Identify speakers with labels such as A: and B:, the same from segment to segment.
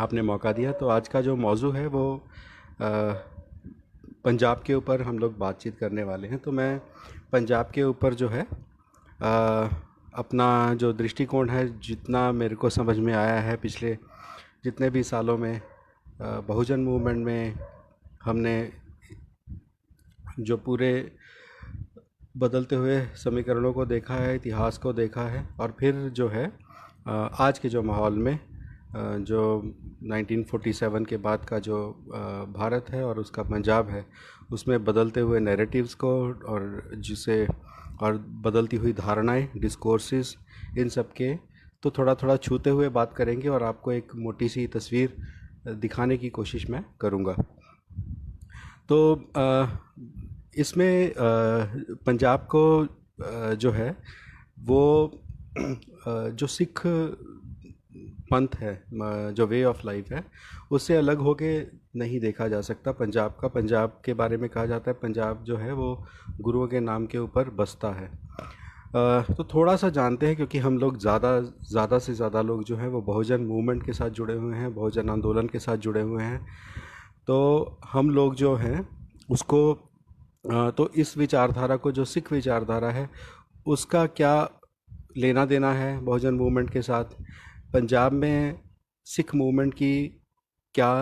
A: आपने मौका दिया। तो आज का जो मौजू है वो अ, पंजाब के ऊपर हम लोग बातचीत करने वाले हैं। तो मैं पंजाब के ऊपर जो है अपना जो दृष्टिकोण है, जितना मेरे को समझ में आया है पिछले जितने भी सालों में बहुजन मूवमेंट में हमने जो पूरे बदलते हुए समीकरणों को देखा है, इतिहास को देखा है, और फिर जो है आज के जो माहौल में जो 1947 के बाद का जो भारत है और उसका पंजाब है, उसमें बदलते हुए नैरेटिव्स को और जिसे और बदलती हुई धारणाएं, डिस्कोर्सेस, इन सब के तो थोड़ा थोड़ा छूते हुए बात करेंगे और आपको एक मोटी सी तस्वीर दिखाने की कोशिश मैं करूँगा। तो इसमें पंजाब को जो है वो जो सिख पंथ है, जो वे ऑफ लाइफ है, उससे अलग होके नहीं देखा जा सकता पंजाब का। पंजाब के बारे में कहा जाता है पंजाब जो है वो गुरुओं के नाम के ऊपर बसता है। तो थोड़ा सा जानते हैं, क्योंकि हम लोग ज़्यादा से ज़्यादा लोग जो हैं वो बहुजन मूवमेंट के साथ जुड़े हुए हैं, बहुजन आंदोलन के साथ जुड़े हुए हैं। तो हम लोग जो हैं उसको तो इस विचारधारा को, जो सिख विचारधारा है, उसका क्या लेना देना है बहुजन मूवमेंट के साथ, पंजाब में सिख मूवमेंट की क्या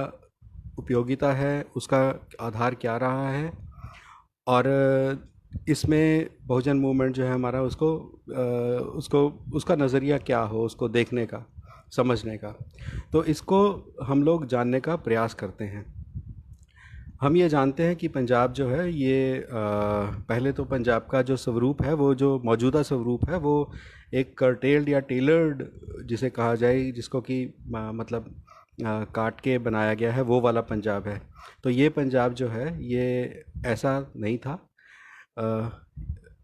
A: उपयोगिता है, उसका आधार क्या रहा है, और इसमें बहुजन मूवमेंट जो है हमारा उसको उसका नज़रिया क्या हो, उसको देखने का, समझने का। तो इसको हम लोग जानने का प्रयास करते हैं। हम ये जानते हैं कि पंजाब जो है ये पहले तो पंजाब का जो स्वरूप है, वो जो मौजूदा स्वरूप है, वो एक कर्टेल्ड या टेलर्ड जिसे कहा जाए, जिसको कि मतलब काट के बनाया गया है, वो वाला पंजाब है। तो ये पंजाब जो है ये ऐसा नहीं था।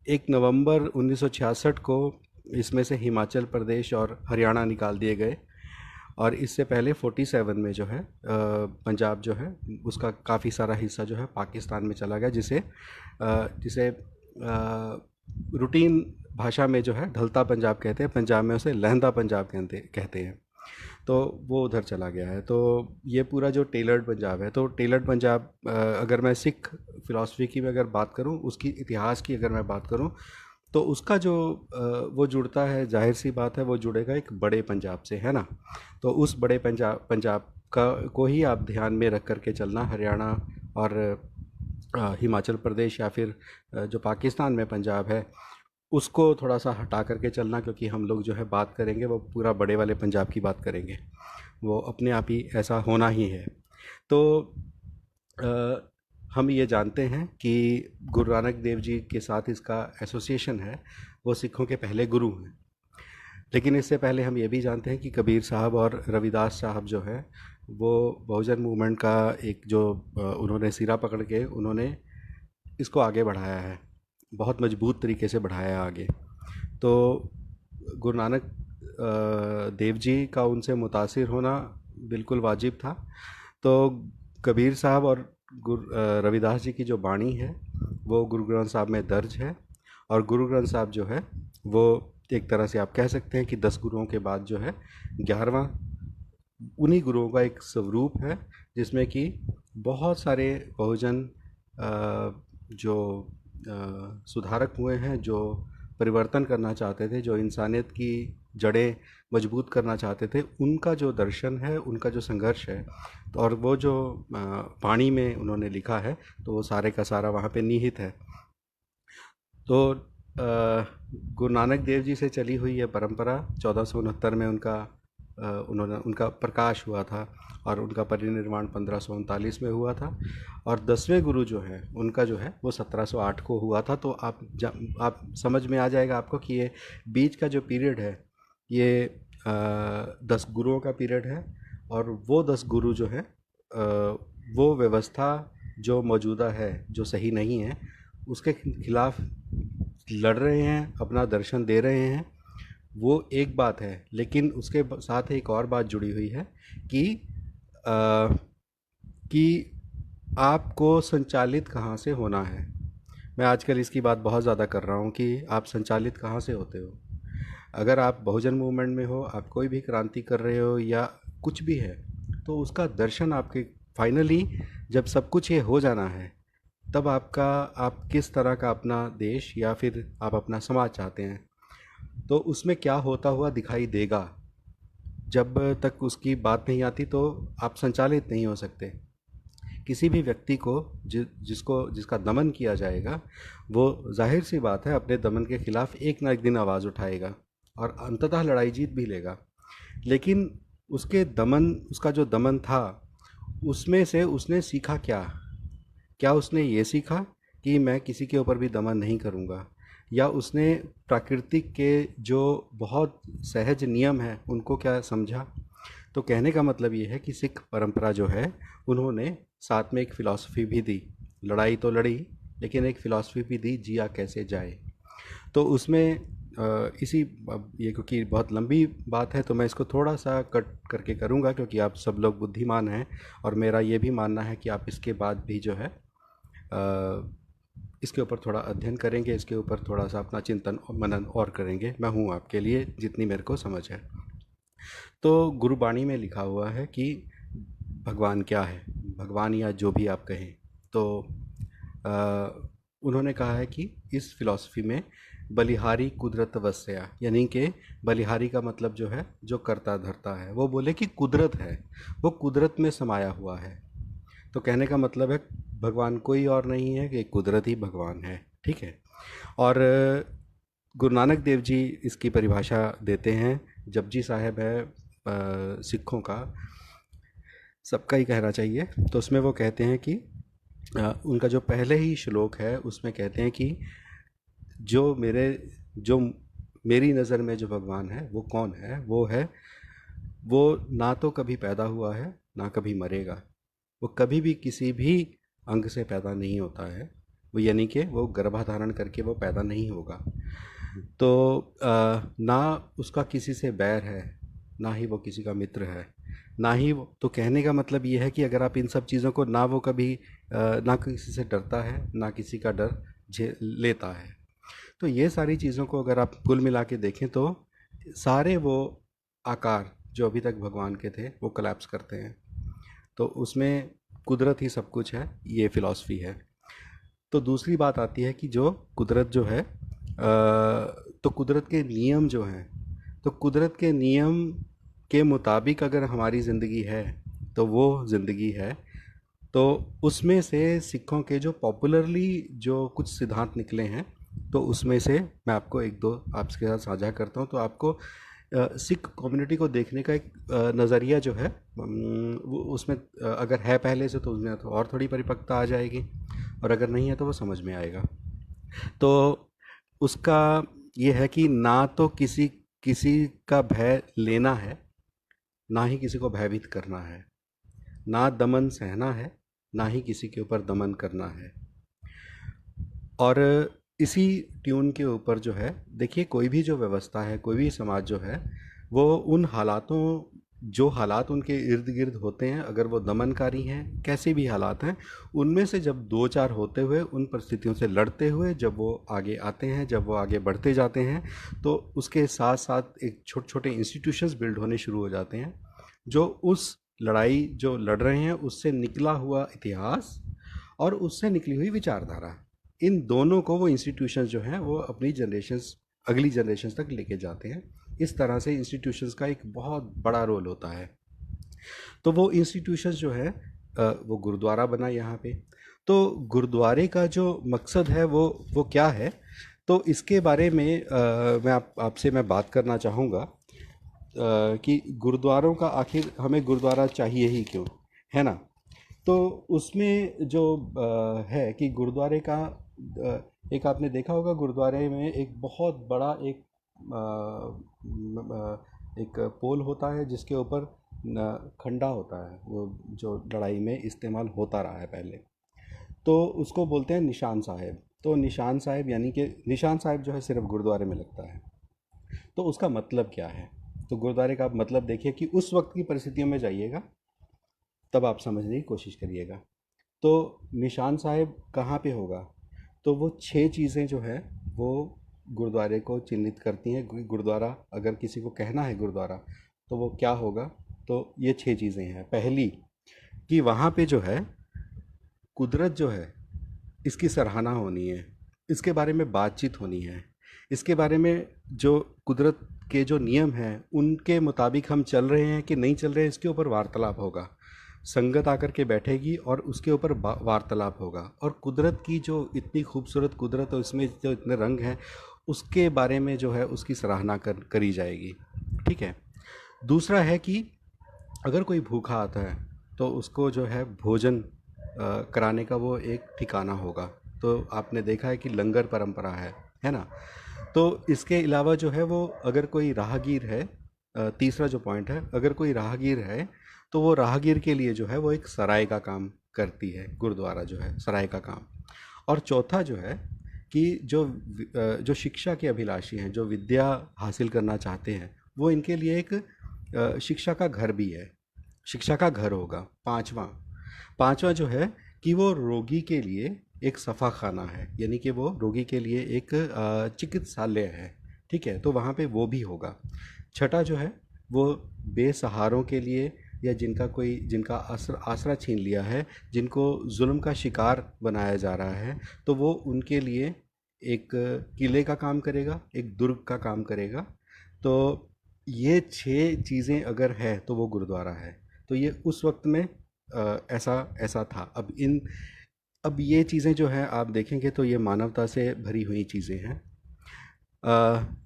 A: 1 नवंबर 1966 को इसमें से हिमाचल प्रदेश और हरियाणा निकाल दिए गए, और इससे पहले 47 में जो है पंजाब जो है उसका काफ़ी सारा हिस्सा जो है पाकिस्तान में चला गया, जिसे रूटीन भाषा में जो है ढलता पंजाब कहते हैं, पंजाब में उसे लहंदा पंजाब कहते हैं। तो वो उधर चला गया है। तो ये पूरा जो टेलर्ड पंजाब है, तो टेलर्ड पंजाब, अगर मैं सिख फिलॉसफी की अगर बात करूं, उसकी इतिहास की अगर मैं बात करूं, तो उसका जो वो जुड़ता है, जाहिर सी बात है वो जुड़ेगा एक बड़े पंजाब से, है ना। तो उस बड़े पंजाब का को ही आप ध्यान में रख करके चलना। हरियाणा और हिमाचल प्रदेश या फिर जो पाकिस्तान में पंजाब है, उसको थोड़ा सा हटा करके चलना, क्योंकि हम लोग जो है बात करेंगे वो पूरा बड़े वाले पंजाब की बात करेंगे। वो अपने आप ही ऐसा होना ही है। तो अ, हम ये जानते हैं कि गुरु नानक देव जी के साथ इसका एसोसिएशन है, वो सिखों के पहले गुरु हैं। लेकिन इससे पहले हम ये भी जानते हैं कि कबीर साहब और रविदास साहब जो है वो बहुजन मूवमेंट का एक जो उन्होंने सिरा पकड़ के उन्होंने इसको आगे बढ़ाया है, बहुत मजबूत तरीके से बढ़ाया है आगे। तो गुरु नानक देव जी का उनसे मुतासिर होना बिल्कुल वाजिब था। तो कबीर साहब और रविदास जी की जो बाणी है वो गुरु ग्रंथ साहब में दर्ज है, और गुरु ग्रंथ साहब जो है वो एक तरह से आप कह सकते हैं कि 10 गुरुओं के बाद जो है 11वां उन्हीं गुरुओं का एक स्वरूप है, जिसमें कि बहुत सारे बहुजन जो सुधारक हुए हैं, जो परिवर्तन करना चाहते थे, जो इंसानियत की जड़ें मजबूत करना चाहते थे, उनका जो दर्शन है, उनका जो संघर्ष है, तो और वो जो वाणी में उन्होंने लिखा है, तो वो सारे का सारा वहाँ पे निहित है। तो गुरु नानक देव जी से चली हुई ये परंपरा 1469 में उनका प्रकाश हुआ था, और उनका परिनिर्वाण 1539 में हुआ था, और 10वें गुरु जो हैं उनका जो है वो 1708 को हुआ था। तो आप समझ में आ जाएगा आपको कि ये बीच का जो पीरियड है ये 10 गुरुओं का पीरियड है, और वो 10 गुरु जो है वो व्यवस्था जो मौजूदा है, जो सही नहीं है, उसके खिलाफ लड़ रहे हैं, अपना दर्शन दे रहे हैं। वो एक बात है, लेकिन उसके साथ एक और बात जुड़ी हुई है कि अ, कि आपको संचालित कहाँ से होना है। मैं आजकल इसकी बात बहुत ज़्यादा कर रहा हूँ कि आप संचालित कहाँ से होते हो। अगर आप बहुजन मूवमेंट में हो, आप कोई भी क्रांति कर रहे हो या कुछ भी है, तो उसका दर्शन आपके फाइनली जब सब कुछ ये हो जाना है, तब आपका आप किस तरह का अपना देश या फिर आप अपना समाज चाहते हैं, तो उसमें क्या होता हुआ दिखाई देगा। जब तक उसकी बात नहीं आती तो आप संचालित नहीं हो सकते। किसी भी व्यक्ति को जिसका दमन किया जाएगा, वो जाहिर सी बात है अपने दमन के खिलाफ एक ना एक दिन आवाज़ उठाएगा और अंततः लड़ाई जीत भी लेगा। लेकिन उसका जो दमन था, उसमें से उसने सीखा क्या? क्या उसने ये सीखा कि मैं किसी के ऊपर भी दमन नहीं करूँगा, या उसने प्राकृतिक के जो बहुत सहज नियम हैं उनको क्या समझा? तो कहने का मतलब ये है कि सिख परंपरा जो है, उन्होंने साथ में एक फ़िलॉसफी भी दी। लड़ाई तो लड़ी, लेकिन एक फ़िलॉसफी भी दी, जिया कैसे जाए। तो उसमें इसी अब ये क्योंकि बहुत लंबी बात है तो मैं इसको थोड़ा सा कट करके करूँगा, क्योंकि आप सब लोग बुद्धिमान हैं और मेरा ये भी मानना है कि आप इसके बाद भी जो है इसके ऊपर थोड़ा अध्ययन करेंगे, इसके ऊपर थोड़ा सा अपना चिंतन और मनन और करेंगे। मैं हूँ आपके लिए जितनी मेरे को समझ है। तो गुरुबाणी में लिखा हुआ है कि भगवान क्या है, भगवान या जो भी आप कहें। तो उन्होंने कहा है कि इस फिलॉसफी में बलिहारी कुदरत वस्या, यानी कि बलिहारी का मतलब जो है जो करता धरता है, वो बोले कि कुदरत है, वो कुदरत में समाया हुआ है। तो कहने का मतलब है भगवान कोई और नहीं है कि कुदरत ही भगवान है। ठीक है। और गुरु नानक देव जी इसकी परिभाषा देते हैं। जपजी साहब है सिखों का, सबका ही कहना चाहिए। तो उसमें वो कहते हैं कि उनका जो पहले ही श्लोक है उसमें कहते हैं कि जो मेरी नज़र में जो भगवान है वो कौन है, वो ना तो कभी पैदा हुआ है ना कभी मरेगा। वो कभी भी किसी भी अंग से पैदा नहीं होता है, वो यानी कि वो गर्भाधारण करके वो पैदा नहीं होगा। तो ना उसका किसी से बैर है, ना ही वो किसी का मित्र है, ना ही वो, तो कहने का मतलब ये है कि अगर आप इन सब चीज़ों को, ना वो कभी ना किसी से डरता है ना किसी का डर झे लेता है। तो ये सारी चीज़ों को अगर आप कुल मिला के देखें तो सारे वो आकार जो अभी तक भगवान के थे वो कोलैप्स करते हैं। तो उसमें कुदरत ही सब कुछ है, ये फ़िलॉसफी है। तो दूसरी बात आती है कि जो कुदरत जो है तो कुदरत के नियम जो हैं, तो कुदरत के नियम के मुताबिक अगर हमारी ज़िंदगी है तो वो ज़िंदगी है। तो उसमें से सिखों के जो पॉपुलरली जो कुछ सिद्धांत निकले हैं, तो उसमें से मैं आपको एक दो आपके साथ साझा करता हूँ। तो आपको सिख कम्युनिटी को देखने का एक नज़रिया जो है वो उसमें अगर है पहले से तो उसमें तो और थोड़ी परिपक्वता आ जाएगी, और अगर नहीं है तो वो समझ में आएगा। तो उसका ये है कि ना तो किसी किसी का भय लेना है, ना ही किसी को भयभीत करना है, ना दमन सहना है, ना ही किसी के ऊपर दमन करना है। और इसी ट्यून के ऊपर जो है, देखिए कोई भी जो व्यवस्था है, कोई भी समाज जो है, वो उन हालातों, जो हालात उनके इर्द गिर्द होते हैं, अगर वो दमनकारी हैं, कैसे भी हालात हैं, उनमें से जब दो चार होते हुए, उन परिस्थितियों से लड़ते हुए जब वो आगे आते हैं, जब वो आगे बढ़ते जाते हैं, तो उसके साथ साथ एक छोटे छोटे इंस्टीट्यूशंस बिल्ड होने शुरू हो जाते हैं, जो उस लड़ाई जो लड़ रहे हैं उससे निकला हुआ इतिहास और उससे निकली हुई विचारधारा, इन दोनों को वो इंस्टीट्यूशंस जो हैं वो अपनी जनरेशन्स, अगली जनरेशन्स तक लेके जाते हैं। इस तरह से इंस्टीट्यूशंस का एक बहुत बड़ा रोल होता है। तो वो इंस्टीट्यूशंस जो है वो गुरुद्वारा बना यहाँ पे। तो गुरुद्वारे का जो मकसद है वो क्या है, तो इसके बारे में मैं आपसे मैं बात करना चाहूँगा कि गुरुद्वारों का आखिर हमें गुरुद्वारा चाहिए ही क्यों, है ना। तो उसमें जो है कि गुरुद्वारे का एक आपने देखा होगा, गुरुद्वारे में एक बहुत बड़ा एक पोल होता है जिसके ऊपर खंडा होता है, वो जो लड़ाई में इस्तेमाल होता रहा है पहले। तो उसको बोलते हैं निशान साहिब। तो निशान साहिब यानी कि निशान साहिब जो है सिर्फ गुरुद्वारे में लगता है। तो उसका मतलब क्या है, तो गुरुद्वारे का आप मतलब देखिए कि उस वक्त की परिस्थितियों में जाइएगा, तब आप समझने की कोशिश करिएगा। तो निशान साहिब कहाँ पे होगा, तो वो 6 चीज़ें जो है वो गुरुद्वारे को चिन्हित करती हैं। गुरुद्वारा अगर किसी को कहना है गुरुद्वारा, तो वो क्या होगा, तो ये 6 चीज़ें हैं। पहली कि वहाँ पे जो है कुदरत जो है इसकी सराहना होनी है, इसके बारे में बातचीत होनी है, इसके बारे में जो कुदरत के जो नियम हैं उनके मुताबिक हम चल रहे हैं कि नहीं चल रहे हैं, इसके ऊपर वार्तालाप होगा। संगत आकर के बैठेगी और उसके ऊपर वार्तालाप होगा, और कुदरत की जो इतनी खूबसूरत कुदरत है, उसमें जो इतने रंग हैं, उसके बारे में जो है उसकी सराहना करी जाएगी। ठीक है। दूसरा है कि अगर कोई भूखा आता है तो उसको जो है भोजन कराने का वो एक ठिकाना होगा। तो आपने देखा है कि लंगर परंपरा है ना। तो इसके अलावा जो है वो अगर कोई राहगीर है, तीसरा जो पॉइंट है, अगर कोई राहगीर है तो वो राहगीर के लिए जो है वो एक सराय का काम करती है गुरुद्वारा, जो है सराय का काम। और चौथा जो है कि जो शिक्षा के अभिलाषी हैं, जो विद्या हासिल करना चाहते हैं, वो इनके लिए एक शिक्षा का घर भी है, शिक्षा का घर होगा। पांचवा पांचवा जो है कि वो रोगी के लिए एक सफ़ा खाना है, यानी कि वो रोगी के लिए एक चिकित्सालय है। ठीक है, तो वहाँ पे वो भी होगा। छठा जो है वो बेसहारों के लिए, या जिनका आसरा छीन लिया है, जिनको जुल्म का शिकार बनाया जा रहा है, तो वो उनके लिए एक किले का काम करेगा, एक दुर्ग का काम करेगा। तो ये 6 चीज़ें अगर है तो वो गुरुद्वारा है। तो ये उस वक्त में ऐसा ऐसा था। अब ये चीज़ें जो हैं आप देखेंगे तो ये मानवता से भरी हुई चीज़ें हैं। अ,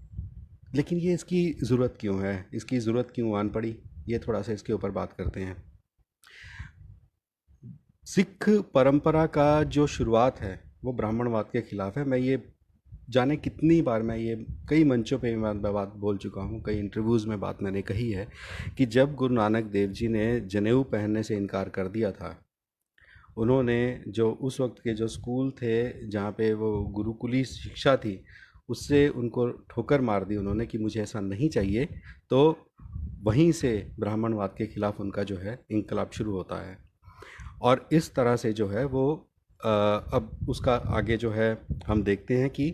A: लेकिन ये इसकी ज़रूरत क्यों है, इसकी ज़रूरत क्यों आन पड़ी, ये थोड़ा सा इसके ऊपर बात करते हैं। सिख परंपरा का जो शुरुआत है वो ब्राह्मणवाद के खिलाफ है। मैं ये जाने कितनी बार, मैं ये कई मंचों पे मैं बात बोल चुका हूँ, कई इंटरव्यूज़ में बात मैंने कही है कि जब गुरु नानक देव जी ने जनेऊ पहनने से इनकार कर दिया था, उन्होंने जो उस वक्त के जो स्कूल थे जहाँ पे वो गुरुकुली शिक्षा थी, उससे उनको ठोकर मार दी उन्होंने कि मुझे ऐसा नहीं चाहिए। तो वहीं से ब्राह्मणवाद के खिलाफ उनका जो है इंकलाब शुरू होता है। और इस तरह से जो है वो अब उसका आगे जो है हम देखते हैं कि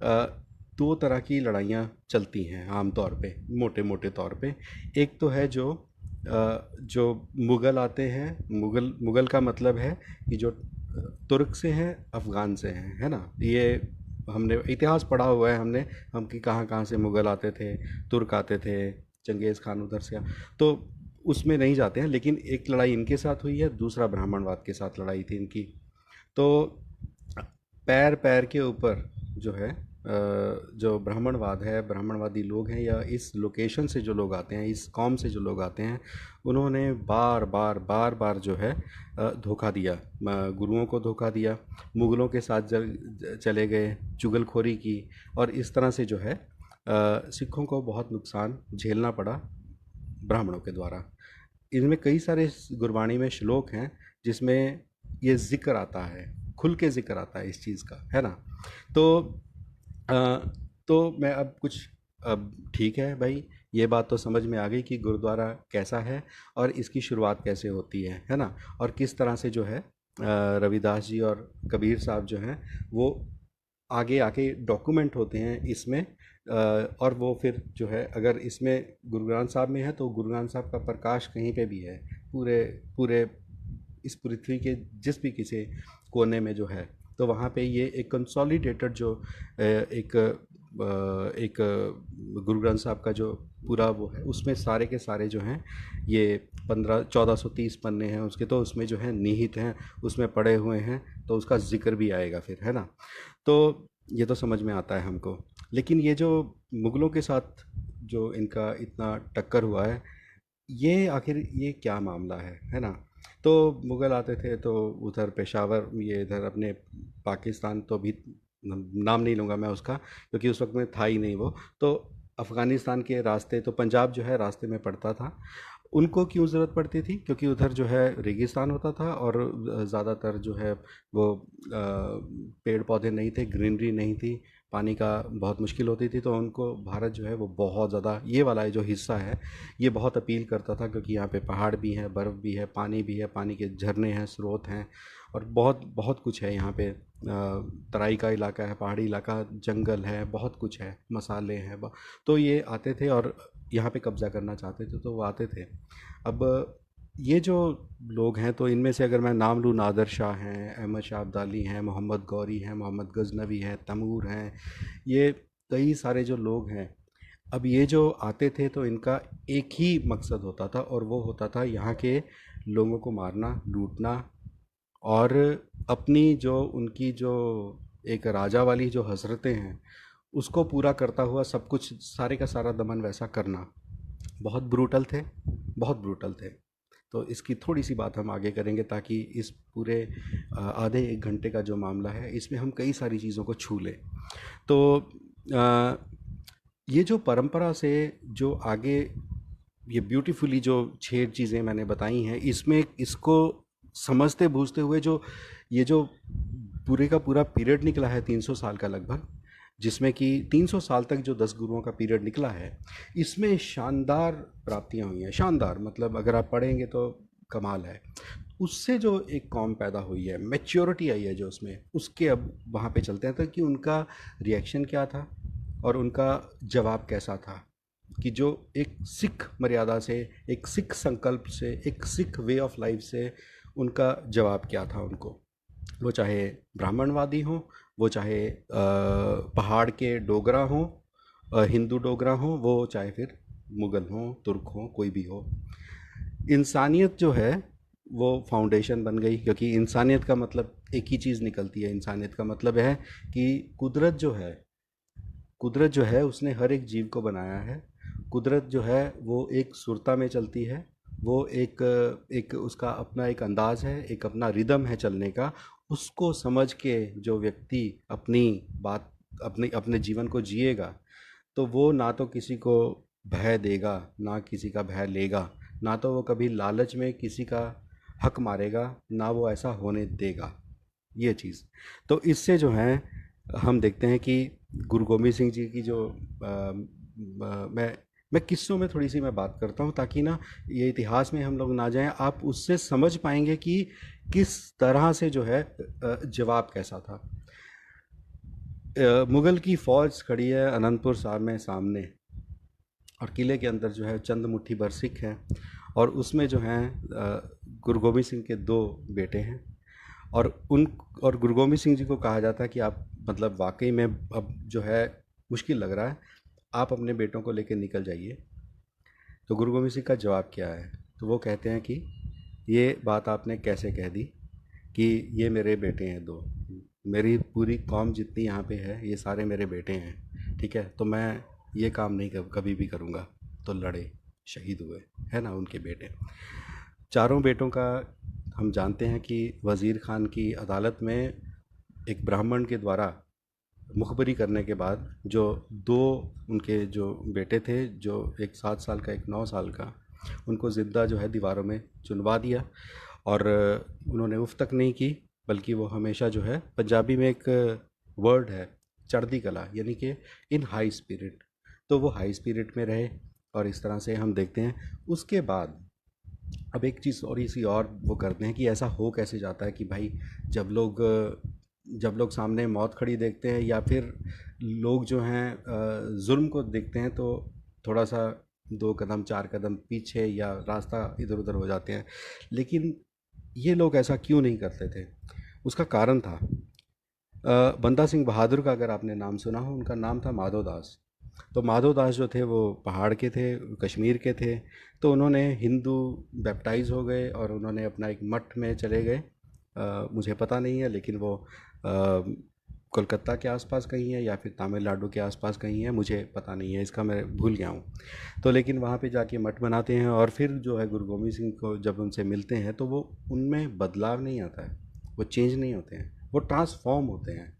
A: अ, दो तरह की लड़ाइयाँ चलती हैं आम तौर पे, मोटे मोटे तौर पे। एक तो है जो मुग़ल आते हैं, मुग़ल का मतलब है कि जो तुर्क से हैं, अफ़गान से हैं, है ना। ये हमने इतिहास पढ़ा हुआ है हमने, हम कि कहाँ कहाँ से मुग़ल आते थे, तुर्क आते थे, चंगेज़ खान उधर से तो उसमें नहीं जाते हैं। लेकिन एक लड़ाई इनके साथ हुई है, दूसरा ब्राह्मणवाद के साथ लड़ाई थी इनकी। तो पैर पैर के ऊपर जो है जो ब्राह्मणवाद है, ब्राह्मणवादी लोग हैं, या इस लोकेशन से जो लोग आते हैं, इस कौम से जो लोग आते हैं, उन्होंने बार बार बार बार जो है धोखा दिया, गुरुओं को धोखा दिया, मुग़लों के साथ चले गए, चुगलखोरी की, और इस तरह से जो है सिखों को बहुत नुकसान झेलना पड़ा ब्राह्मणों के द्वारा। इनमें कई सारे गुरबाणी में श्लोक हैं जिसमें ये ज़िक्र आता है, खुल के ज़िक्र आता है इस चीज़ का, है ना। तो अ, तो मैं अब कुछ, अब ठीक है भाई, ये बात तो समझ में आ गई कि गुरुद्वारा कैसा है और इसकी शुरुआत कैसे होती है ना। और किस तरह से जो है रविदास जी और कबीर साहब जो हैं वो आगे आके डॉक्यूमेंट होते हैं इसमें। और वो फिर जो है अगर इसमें गुरु ग्रंथ साहब में है तो गुरु ग्रंथ साहब का प्रकाश कहीं पे भी है, पूरे पूरे इस पृथ्वी के जिस भी किसी कोने में जो है, तो वहाँ पे ये एक कंसोलिडेटेड जो एक गुरु ग्रंथ साहब का जो पूरा वो है, उसमें सारे के सारे जो हैं ये 1430 पन्ने हैं उसके, तो उसमें जो है निहित हैं, उसमें पड़े हुए हैं, तो उसका जिक्र भी आएगा फिर, है ना। तो ये तो समझ में आता है हमको। लेकिन ये जो मुग़लों के साथ जो इनका इतना टक्कर हुआ है, ये आखिर ये क्या मामला है ना। तो मुग़ल आते थे तो उधर पेशावर, ये इधर अपने पाकिस्तान, तो भी नाम नहीं लूँगा मैं उसका क्योंकि उस वक्त में था ही नहीं वो। तो अफ़गानिस्तान के रास्ते, तो पंजाब जो है रास्ते में पड़ता था। उनको क्यों ज़रूरत पड़ती थी, क्योंकि उधर जो है रेगिस्तान होता था और ज़्यादातर जो है वो पेड़ पौधे नहीं थे, ग्रीनरी नहीं थी, पानी का बहुत मुश्किल होती थी। तो उनको भारत जो है वो बहुत ज़्यादा, ये वाला जो हिस्सा है ये बहुत अपील करता था, क्योंकि यहाँ पे पहाड़ भी हैं, बर्फ़ भी है, पानी भी है, पानी के झरने हैं, स्रोत हैं, और बहुत बहुत कुछ है यहाँ पे। तराई का इलाका है, पहाड़ी इलाका, जंगल है, बहुत कुछ है, मसाले हैं। तो ये आते थे और यहाँ पे कब्ज़ा करना चाहते थे तो वो आते थे। अब ये जो लोग हैं तो इनमें से अगर मैं नाम लूँ, नादर शाह हैं, अहमद शाह अब्दाली हैं, मोहम्मद गौरी हैं, मोहम्मद गजनवी हैं, तैमूर हैं, ये कई सारे जो लोग हैं। अब ये जो आते थे तो इनका एक ही मकसद होता था और वो होता था यहाँ के लोगों को मारना, लूटना और अपनी जो उनकी जो एक राजा वाली जो हसरतें हैं उसको पूरा करता हुआ सब कुछ सारे का सारा दमन वैसा करना। बहुत ब्रूटल थे, बहुत ब्रूटल थे। तो इसकी थोड़ी सी बात हम आगे करेंगे ताकि इस पूरे आधे एक घंटे का जो मामला है इसमें हम कई सारी चीज़ों को छू लें। तो अ, ये जो परंपरा से जो आगे ये ब्यूटीफुली जो 6 चीज़ें मैंने बताई हैं इसमें इसको समझते बूझते हुए जो ये जो पूरे का पूरा पीरियड निकला है 300 साल का लगभग, जिसमें कि 300 साल तक जो 10 गुरुओं का पीरियड निकला है इसमें शानदार प्राप्तियां हुई हैं। शानदार मतलब अगर आप पढ़ेंगे तो कमाल है। उससे जो एक कौम पैदा हुई है, मैच्योरिटी आई है जो उसमें, उसके अब वहाँ पे चलते हैं तो कि उनका रिएक्शन क्या था और उनका जवाब कैसा था। कि जो एक सिख मर्यादा से, एक सिख संकल्प से, एक सिख वे ऑफ लाइफ से उनका जवाब क्या था उनको। वो चाहे ब्राह्मणवादी हों, वो चाहे पहाड़ के डोगरा हों, हिंदू डोगरा हों, वो चाहे फिर मुग़ल हों, तुर्क हों, कोई भी हो। इंसानियत जो है वो फाउंडेशन बन गई, क्योंकि इंसानियत का मतलब एक ही चीज़ निकलती है। इंसानियत का मतलब है कि कुदरत जो है उसने हर एक जीव को बनाया है। कुदरत जो है वो एक सुरता में चलती है। वो एक एक उसका अपना एक अंदाज़ है, एक अपना रिदम है चलने का। उसको समझ के जो व्यक्ति अपनी बात अपने अपने जीवन को जिएगा तो वो ना तो किसी को भय देगा, ना किसी का भय लेगा, ना तो वो कभी लालच में किसी का हक मारेगा, ना वो ऐसा होने देगा। ये चीज़ तो इससे जो है हम देखते हैं कि गुरु गोबिंद सिंह जी की जो मैं किस्सों में थोड़ी सी मैं बात करता हूँ ताकि ना ये इतिहास में हम लोग ना जाएं, आप उससे समझ पाएंगे कि किस तरह से जो है जवाब कैसा था। मुग़ल की फ़ौज खड़ी है अनंतपुर साहब में सामने, और किले के अंदर जो है चंद मुट्ठी भर सिख हैं, और उसमें जो हैं गुरु गोबिंद सिंह के 2 बेटे हैं। और उन और गुरु गोबिंद सिंह जी को कहा जाता है कि आप मतलब वाकई में अब जो है मुश्किल लग रहा है, आप अपने बेटों को लेकर निकल जाइए। तो गुरु गोबिंद सिंह का जवाब क्या है? तो वो कहते हैं कि ये बात आपने कैसे कह दी कि ये मेरे बेटे हैं 2, मेरी पूरी कौम जितनी यहाँ पे है ये सारे मेरे बेटे हैं, ठीक है? तो मैं ये काम नहीं कभी भी करूँगा। तो लड़े, शहीद हुए, है ना उनके बेटे। चारों बेटों का हम जानते हैं कि वज़ीर ख़ान की अदालत में एक ब्राह्मण के द्वारा मुखबरी करने के बाद जो 2 उनके जो बेटे थे, जो एक 7 साल का, एक 9 साल का, उनको ज़िंदा जो है दीवारों में चुनवा दिया। और उन्होंने उफ़ तक नहीं की, बल्कि वो हमेशा जो है, पंजाबी में एक वर्ड है चढ़ती कला, यानी कि इन हाई स्पिरिट, तो वो हाई स्पिरिट में रहे। और इस तरह से हम देखते हैं उसके बाद अब एक चीज़ और इसी और वो करते हैं कि ऐसा हो कैसे जाता है कि भाई जब लोग जब लोग सामने मौत खड़ी देखते हैं या फिर लोग जो हैं जुल्म को देखते हैं तो थोड़ा सा 2 कदम 4 कदम पीछे या रास्ता इधर उधर हो जाते हैं। लेकिन ये लोग ऐसा क्यों नहीं करते थे? उसका कारण था बंदा सिंह बहादुर का अगर आपने नाम सुना हो, उनका नाम था माधो दास। तो माधो दास जो थे वो पहाड़ के थे, कश्मीर के थे। तो उन्होंने हिंदू बैप्टाइज हो गए और उन्होंने अपना एक मठ में चले गए। मुझे पता नहीं है, लेकिन वो कोलकाता के आसपास कहीं है या फिर तमिलनाडु के आसपास कहीं है, मुझे पता नहीं है, इसका मैं भूल गया हूँ। तो लेकिन वहाँ पे जाके मठ बनाते हैं और फिर जो है गुरु गोबिंद सिंह को जब उनसे मिलते हैं तो वो उनमें बदलाव नहीं आता है, वो चेंज नहीं होते हैं, वो ट्रांसफॉर्म होते हैं।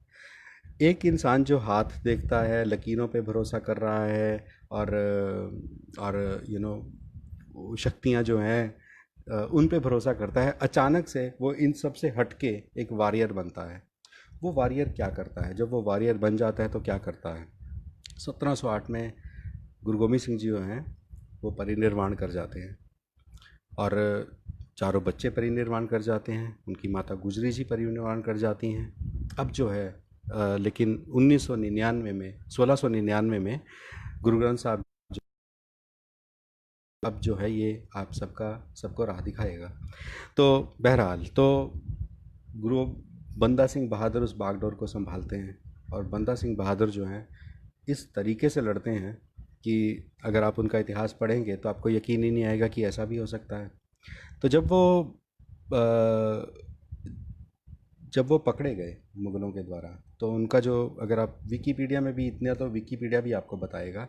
A: एक इंसान जो हाथ देखता है, लकीरों पे भरोसा कर रहा है और यू नो शक्तियाँ जो हैं उन पे भरोसा करता है, अचानक से वो इन सब से हट के एक वॉरियर बनता है। वो वॉरियर क्या करता है? जब वो वॉरियर बन जाता है तो क्या करता है? 1708 में गुरु गोबिंद सिंह जी जो हैं वो परिनिर्वाण कर जाते हैं और चारों बच्चे परिनिर्वाण कर जाते हैं, उनकी माता गुजरी जी परिनिर्वाण कर जाती हैं। अब जो है लेकिन 1999 में 1699 में गुरु ग्रंथ साहब अब जो है ये आप सबको राह दिखाएगा। तो बहरहाल तो गुरु बंदा सिंह बहादुर उस बागडोर को संभालते हैं, और बंदा सिंह बहादुर जो हैं इस तरीके से लड़ते हैं कि अगर आप उनका इतिहास पढ़ेंगे तो आपको यकीन ही नहीं आएगा कि ऐसा भी हो सकता है। तो अ, जब वो पकड़े गए मुग़लों के द्वारा, तो उनका जो, अगर आप विकिपीडिया में भी, इतना तो विकिपीडिया भी आपको बताएगा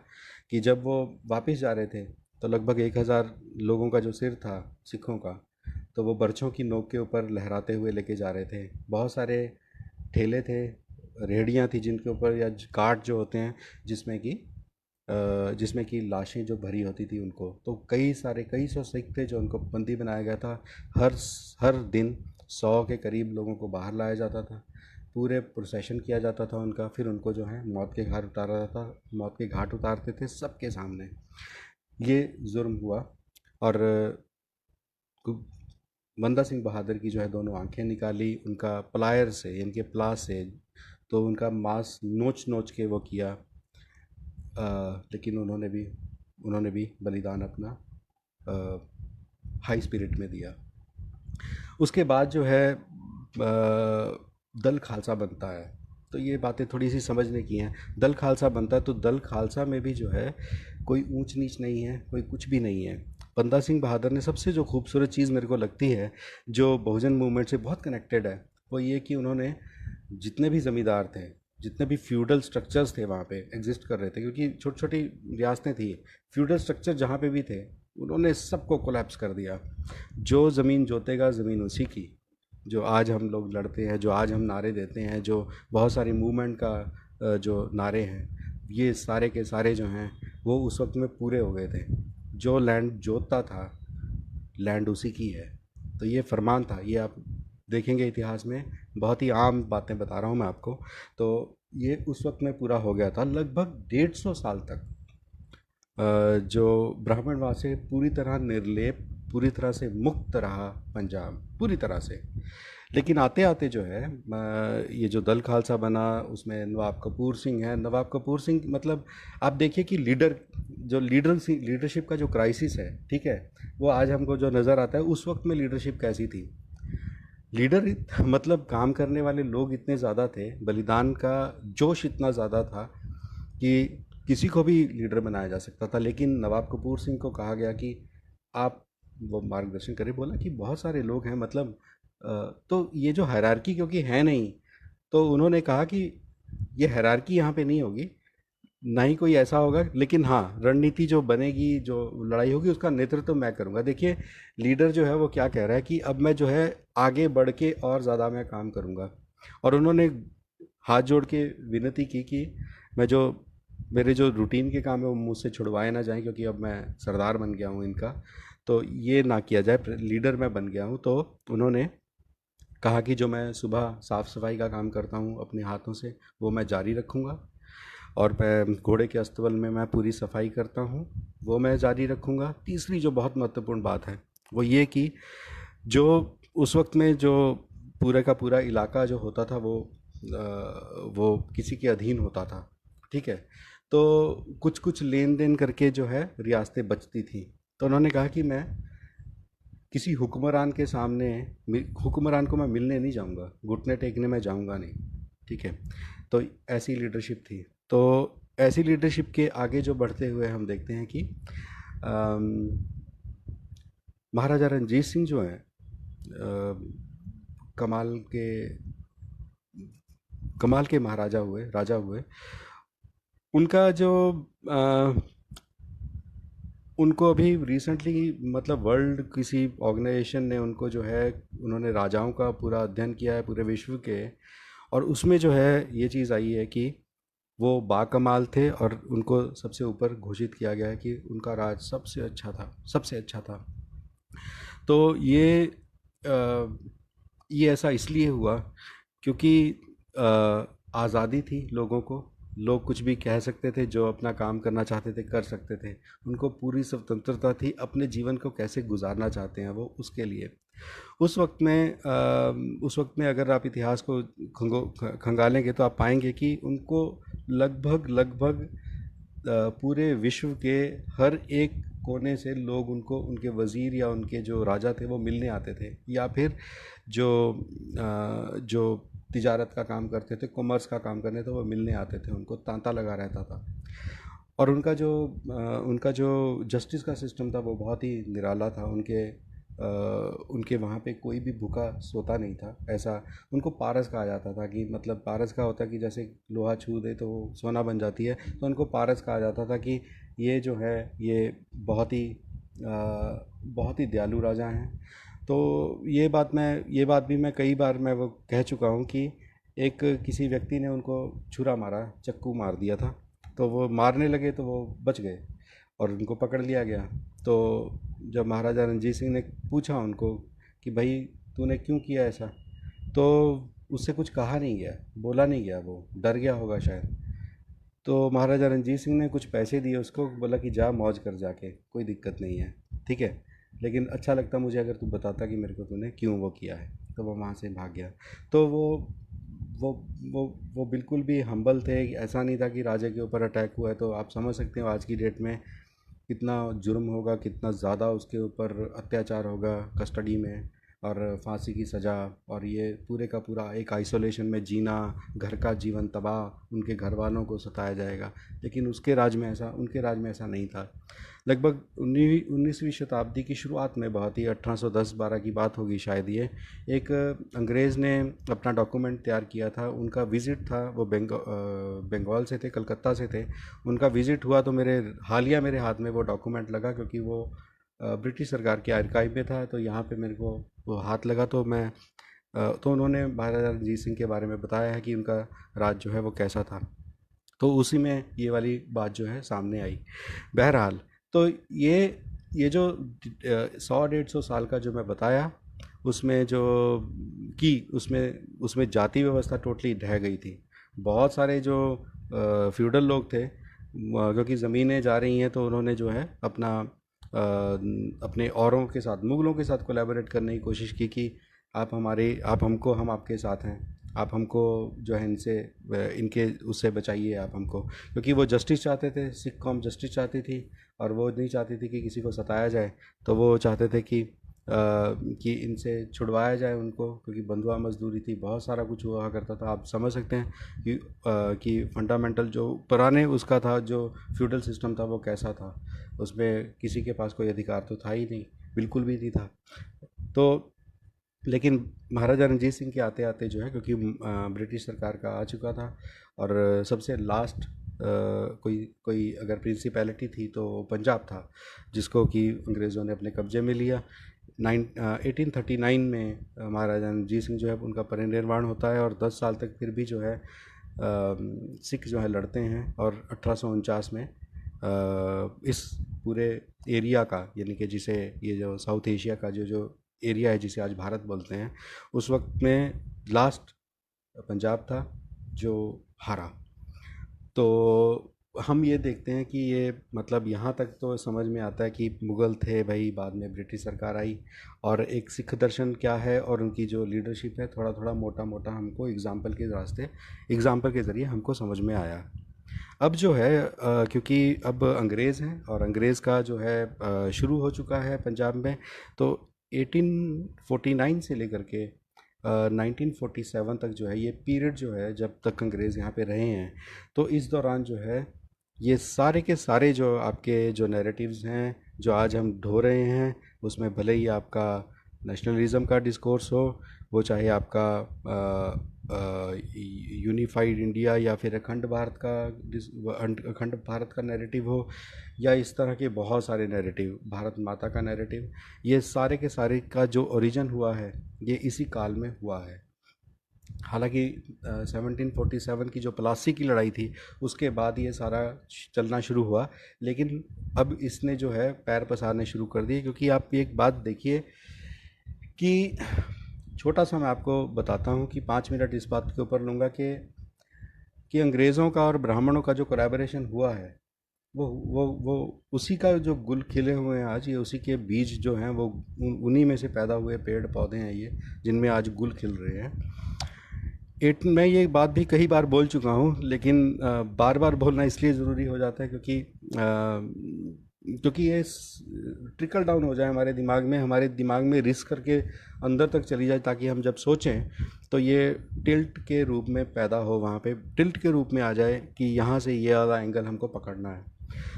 A: कि जब वो वापस जा रहे थे तो लगभग 1000 लोगों का जो सिर था सिखों का, तो वो बर्छों की नोक के ऊपर लहराते हुए लेके जा रहे थे। बहुत सारे ठेले थे, रेहड़ियाँ थी जिनके ऊपर, या कार्ट जो होते हैं जिसमें कि लाशें जो भरी होती थी उनको, तो कई सौ सिख थे जो उनको बंदी बनाया गया था। हर दिन 100 के करीब लोगों को बाहर लाया जाता था, पूरे प्रोसेशन किया जाता था उनका, फिर उनको जो है मौत के घाट उतारते थे सबके सामने। ये जुर्म हुआ। और बंदा सिंह बहादुर की जो है दोनों आंखें निकाली, उनका प्लायर से, यानी कि प्लास से, तो उनका मांस नोच नोच के वो किया। लेकिन उन्होंने भी बलिदान अपना हाई स्पिरिट में दिया। उसके बाद जो है दल खालसा बनता है। तो ये बातें थोड़ी सी समझने की हैं। दल खालसा बनता है तो दल खालसा में भी जो है कोई ऊंच नीच नहीं है, कोई कुछ भी नहीं है। बंदा सिंह बहादुर ने सबसे जो खूबसूरत चीज़ मेरे को लगती है, जो बहुजन मूवमेंट से बहुत कनेक्टेड है, वो ये कि उन्होंने जितने भी ज़मींदार थे, जितने भी फ्यूडल स्ट्रक्चर्स थे वहाँ पे एग्जिस्ट कर रहे थे, क्योंकि छोटी छोटी रियासतें थी, फ्यूडल स्ट्रक्चर जहाँ पे भी थे उन्होंने सबको कोलैप्स कर दिया। जो ज़मीन जोतेगा ज़मीन उसी की। जो आज हम लोग लड़ते हैं, जो आज हम नारे देते हैं, जो बहुत सारी मूवमेंट का जो नारे हैं, ये सारे के सारे जो हैं वो उस वक्त में पूरे हो गए थे। जो लैंड जोतता था, लैंड उसी की है। तो ये फरमान था, ये आप देखेंगे इतिहास में, बहुत ही आम बातें बता रहा हूँ मैं आपको। तो ये उस वक्त में पूरा हो गया था, लगभग 150 साल तक जो ब्राह्मणवाद से पूरी तरह निर्लेप, पूरी तरह से मुक्त रहा पंजाब, पूरी तरह से। लेकिन आते आते जो है ये जो दल खालसा बना, उसमें नवाब कपूर सिंह है। नवाब कपूर सिंह मतलब आप देखिए कि लीडरशिप का जो क्राइसिस है, ठीक है, वो आज हमको जो नज़र आता है, उस वक्त में लीडरशिप कैसी थी। मतलब काम करने वाले लोग इतने ज़्यादा थे, बलिदान का जोश इतना ज़्यादा था कि किसी को भी लीडर बनाया जा सकता था। लेकिन नवाब कपूर सिंह को कहा गया कि आप वो मार्गदर्शन करें। बोला कि बहुत सारे लोग हैं, मतलब तो ये जो हायरार्की क्योंकि है नहीं, तो उन्होंने कहा कि ये हायरार्की यहाँ पे नहीं होगी, ना ही कोई ऐसा होगा, लेकिन हाँ, रणनीति जो बनेगी, जो लड़ाई होगी, उसका नेतृत्व मैं करूँगा। देखिए, लीडर जो है वो क्या कह रहा है कि अब मैं जो है आगे बढ़ के और ज़्यादा मैं काम करूँगा। और उन्होंने हाथ जोड़ के विनती की कि मैं जो मेरे जो रूटीन के काम है वो मुझसे छुड़वाए ना जाएं, क्योंकि अब मैं सरदार बन गया हूँ इनका, तो ये ना किया जाए, लीडर मैं बन गया हूँ। तो उन्होंने कहा कि जो मैं सुबह साफ़ सफाई का काम करता हूँ अपने हाथों से, वो मैं जारी रखूँगा, और मैं घोड़े के अस्तबल में मैं पूरी सफाई करता हूँ, वो मैं जारी रखूँगा। तीसरी जो बहुत महत्वपूर्ण बात है वो ये कि जो उस वक्त में जो पूरे का पूरा इलाका जो होता था वो किसी के अधीन होता था, ठीक है। तो कुछ कुछ लेन देन करके जो है रियासतें बचती थी। तो उन्होंने कहा कि मैं किसी हुक्मरान के सामने, हुक्मरान को मैं मिलने नहीं जाऊंगा, घुटने टेकने में जाऊंगा नहीं, ठीक है। तो ऐसी लीडरशिप थी। तो ऐसी लीडरशिप के आगे जो बढ़ते हुए हम देखते हैं कि अम, महाराजा रणजीत सिंह जो हैं, कमाल के कमाल के महाराजा हुए, राजा हुए। उनका जो अ, उनको अभी रिसेंटली, मतलब वर्ल्ड किसी ऑर्गेनाइजेशन ने उनको जो है, उन्होंने राजाओं का पूरा अध्ययन किया है पूरे विश्व के, और उसमें जो है ये चीज़ आई है कि वो बाकमाल थे, और उनको सबसे ऊपर घोषित किया गया है कि उनका राज सबसे अच्छा था, सबसे अच्छा था। तो ये ऐसा इसलिए हुआ क्योंकि आज़ादी थी लोगों को, लोग कुछ भी कह सकते थे, जो अपना काम करना चाहते थे कर सकते थे, उनको पूरी स्वतंत्रता थी, अपने जीवन को कैसे गुजारना चाहते हैं वो, उसके लिए। उस वक्त में अगर आप इतिहास को खंगालेंगे तो आप पाएंगे कि उनको लगभग लगभग पूरे विश्व के हर एक कोने से लोग उनको, उनके वज़ीर या उनके जो राजा थे वो मिलने आते थे, या फिर जो जो तिजारत का काम करते थे, कॉमर्स का काम करने थे, वो मिलने आते थे, उनको तांता लगा रहता था। और उनका जो जस्टिस का सिस्टम था वो बहुत ही निराला था। उनके वहाँ पे कोई भी भूखा सोता नहीं था, ऐसा। उनको पारस कहा जाता था, कि मतलब पारस का होता है कि जैसे लोहा छू दे तो वो सोना बन जाती है, तो उनको पारस कहा जाता था कि ये जो है ये बहुत ही दयालु राजा हैं। तो ये बात भी मैं कई बार मैं वो कह चुका हूँ कि एक किसी व्यक्ति ने उनको छुरा मारा, चक्कू मार दिया था, तो वो मारने लगे तो वो बच गए और उनको पकड़ लिया गया। तो जब महाराजा रणजीत सिंह ने पूछा उनको कि भाई तूने क्यों किया ऐसा, तो उससे कुछ कहा नहीं गया, बोला नहीं गया, वो डर गया होगा शायद। तो महाराजा रणजीत सिंह ने कुछ पैसे दिए उसको, बोला कि जा मौज कर जाके, कोई दिक्कत नहीं है, ठीक है, लेकिन अच्छा लगता मुझे अगर तू बताता कि मेरे को तूने क्यों वो किया है। तो वो वहाँ से भाग गया। तो वो वो वो बिल्कुल भी हम्बल थे। ऐसा नहीं था कि राजा के ऊपर अटैक हुआ है, तो आप समझ सकते हो आज की डेट में कितना जुर्म होगा, कितना ज़्यादा उसके ऊपर अत्याचार होगा कस्टडी में, और फांसी की सज़ा, और ये पूरे का पूरा एक आइसोलेशन में जीना, घर का जीवन तबाह, उनके घर वालों को सताया जाएगा। लेकिन उनके राज में ऐसा नहीं था। लगभग 19वीं शताब्दी की शुरुआत में, बहुत ही 1810-12 की बात होगी शायद ये, एक अंग्रेज़ ने अपना डॉक्यूमेंट तैयार किया था। उनका विज़िट था, वो बंगाल से थे, कलकत्ता से थे। उनका विज़िट हुआ तो हालिया मेरे हाथ में वो डॉक्यूमेंट लगा, क्योंकि वो ब्रिटिश सरकार के आर्काइव में था। तो यहाँ पे मेरे को वो हाथ लगा, तो उन्होंने महाराजा रणजीत सिंह के बारे में बताया है कि उनका राज जो है वो कैसा था। तो उसी में ये वाली बात जो है सामने आई। बहरहाल, तो ये जो 100-150 साल का जो मैं बताया, उसमें जो कि उसमें जाति व्यवस्था टोटली ढह गई थी। बहुत सारे जो फ्यूडल लोग थे, क्योंकि ज़मीनें जा रही हैं, तो उन्होंने जो है अपने औरों के साथ, मुग़लों के साथ कोलैबोरेट करने की कोशिश की कि आप हमको, हम आपके साथ हैं, आप हमको जो है इनके उससे बचाइए आप हमको। क्योंकि वो जस्टिस चाहते थे, सिख कौम जस्टिस चाहती थी, और वो नहीं चाहती थी कि किसी को सताया जाए। तो वो चाहते थे कि इनसे छुड़वाया जाए उनको, क्योंकि बंधुआ मजदूरी थी, बहुत सारा कुछ हुआ करता था। आप समझ सकते हैं कि फंडामेंटल जो पुराने उसका था, जो फ्यूडल सिस्टम था वो कैसा था। उसमें किसी के पास कोई अधिकार तो था ही नहीं, बिल्कुल भी नहीं था। तो लेकिन महाराजा रणजीत सिंह के आते आते जो है, क्योंकि ब्रिटिश सरकार का आ चुका था, और सबसे लास्ट कोई कोई अगर प्रिंसिपैलिटी थी तो पंजाब था, जिसको कि अंग्रेज़ों ने अपने कब्जे में लिया। 1839 में महाराजा रणजीत सिंह जो है उनका परिनिर्वाण होता है, और 10 साल तक फिर भी जो है सिख जो है लड़ते हैं। और 1849 में इस पूरे एरिया का, यानी कि जिसे ये जो साउथ एशिया का जो जो एरिया है, जिसे आज भारत बोलते हैं, उस वक्त में लास्ट पंजाब था जो हारा। तो हम ये देखते हैं कि ये मतलब यहाँ तक तो समझ में आता है कि मुग़ल थे भाई, बाद में ब्रिटिश सरकार आई, और एक सिख दर्शन क्या है और उनकी जो लीडरशिप है, थोड़ा थोड़ा मोटा मोटा हमको एग्ज़ाम्पल के ज़रिए हमको समझ में आया। अब जो है क्योंकि अब अंग्रेज़ हैं, और अंग्रेज़ का जो है शुरू हो चुका है पंजाब में। तो 1849 से लेकर के 1947 तक जो है, ये पीरियड जो है जब तक अंग्रेज़ यहाँ पे रहे हैं, तो इस दौरान जो है ये सारे के सारे जो आपके जो नैरेटिव्स हैं, जो आज हम ढो रहे हैं, उसमें भले ही आपका नेशनलिज्म का डिस्कोर्स हो, वो चाहे आपका यूनिफाइड इंडिया या फिर अखंड भारत का नैरेटिव हो, या इस तरह के बहुत सारे नैरेटिव, भारत माता का नैरेटिव, ये सारे के सारे का जो ओरिजिन हुआ है ये इसी काल में हुआ है। हालांकि 1747 की जो प्लासी की लड़ाई थी, उसके बाद ये सारा चलना शुरू हुआ, लेकिन अब इसने जो है पैर पसारने शुरू कर दिए। क्योंकि आप एक बात देखिए कि छोटा सा मैं आपको बताता हूँ कि 5 मिनट इस बात के ऊपर लूँगा कि अंग्रेज़ों का और ब्राह्मणों का जो कोलैबोरेशन हुआ है, वो उसी का जो गुल खिले हुए हैं आज, ये उसी के बीज जो हैं, उन्हीं में से पैदा हुए पेड़ पौधे हैं ये, जिनमें आज गुल खिल रहे हैं। मैं ये बात भी कई बार बोल चुका हूँ, लेकिन बार बार बोलना इसलिए ज़रूरी हो जाता है क्योंकि ये ट्रिकल डाउन हो जाए हमारे दिमाग में रिस्क करके अंदर तक चली जाए, ताकि हम जब सोचें तो ये टिल्ट के रूप में पैदा हो, वहाँ पे टिल्ट के रूप में आ जाए कि यहाँ से ये वाला एंगल हमको पकड़ना है।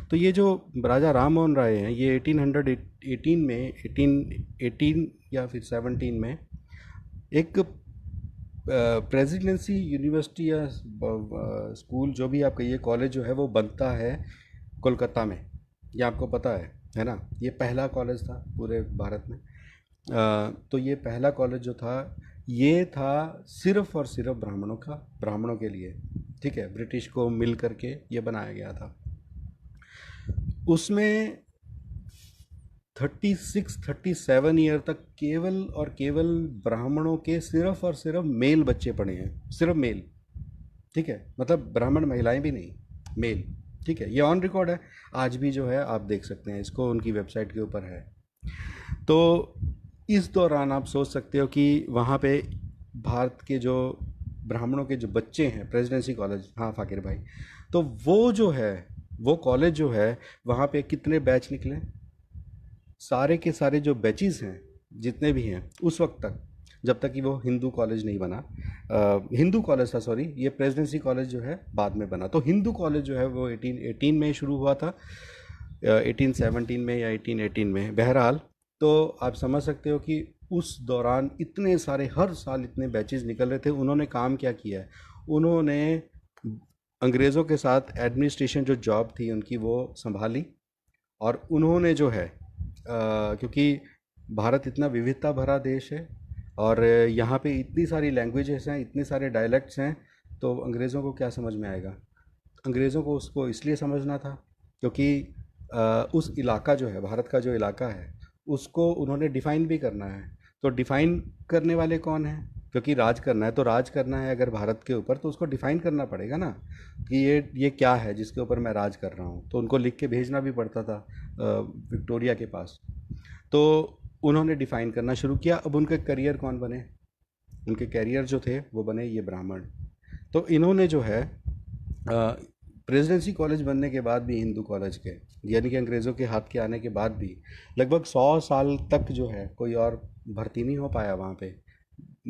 A: तो ये जो राजा राम मोहन राय हैं, ये 1818 में 1818 या फिर 17 में एक प्रेसिडेंसी यूनिवर्सिटी या स्कूल जो भी आप कहिए, कॉलेज जो है वो बनता है कोलकाता में। ये आपको पता है ना? ये पहला कॉलेज था पूरे भारत में। तो ये पहला कॉलेज जो था, ये था सिर्फ और सिर्फ ब्राह्मणों के लिए। ठीक है, ब्रिटिश को मिल करके ये बनाया गया था। उसमें 36-37 ईयर तक केवल और केवल ब्राह्मणों के सिर्फ और सिर्फ मेल बच्चे पढ़े हैं, सिर्फ मेल। ठीक है, मतलब ब्राह्मण महिलाएं भी नहीं, मेल। ठीक है, ये ऑन रिकॉर्ड है, आज भी जो है आप देख सकते हैं इसको, उनकी वेबसाइट के ऊपर है। तो इस दौरान आप सोच सकते हो कि वहाँ पे भारत के जो ब्राह्मणों के जो बच्चे हैं, प्रेसिडेंसी कॉलेज, हाँ फ़ाकिर भाई, तो वो जो है, वो कॉलेज जो है, वहाँ पे कितने बैच निकले? सारे के सारे जो बैचेस हैं, जितने भी हैं उस वक्त तक, जब तक कि वो हिंदू कॉलेज नहीं बना, हिंदू कॉलेज था, सॉरी, ये प्रेसिडेंसी कॉलेज जो है बाद में बना। तो हिंदू कॉलेज जो है वो 1818 में शुरू हुआ था, 1817 में या 1818 में, बहरहाल। तो आप समझ सकते हो कि उस दौरान इतने सारे, हर साल इतने बैचेस निकल रहे थे। उन्होंने काम क्या किया है, उन्होंने अंग्रेज़ों के साथ एडमिनिस्ट्रेशन जो जॉब थी उनकी, वो संभाली। और उन्होंने जो है क्योंकि भारत इतना विविधता भरा देश है, और यहाँ पे इतनी सारी लैंग्वेजेस हैं, इतने सारे डायलेक्ट्स हैं, तो अंग्रेज़ों को क्या समझ में आएगा? अंग्रेज़ों को उसको इसलिए समझना था क्योंकि उस इलाका जो है, भारत का जो इलाका है, उसको उन्होंने डिफ़ाइन भी करना है। तो डिफ़ाइन करने वाले कौन हैं? क्योंकि राज करना है, तो राज करना है अगर भारत के ऊपर, तो उसको डिफ़ाइन करना पड़ेगा ना कि ये क्या है जिसके ऊपर मैं राज कर रहा हूँ। तो उनको लिख के भेजना भी पड़ता था विक्टोरिया के पास। तो उन्होंने डिफ़ाइन करना शुरू किया। अब उनके करियर कौन बने? उनके कैरियर जो थे वो बने ये ब्राह्मण। तो इन्होंने जो है प्रेसिडेंसी कॉलेज बनने के बाद भी, हिंदू कॉलेज के, यानी कि अंग्रेज़ों के हाथ के आने के बाद भी, लगभग 100 साल तक जो है कोई और भर्ती नहीं हो पाया वहाँ पे।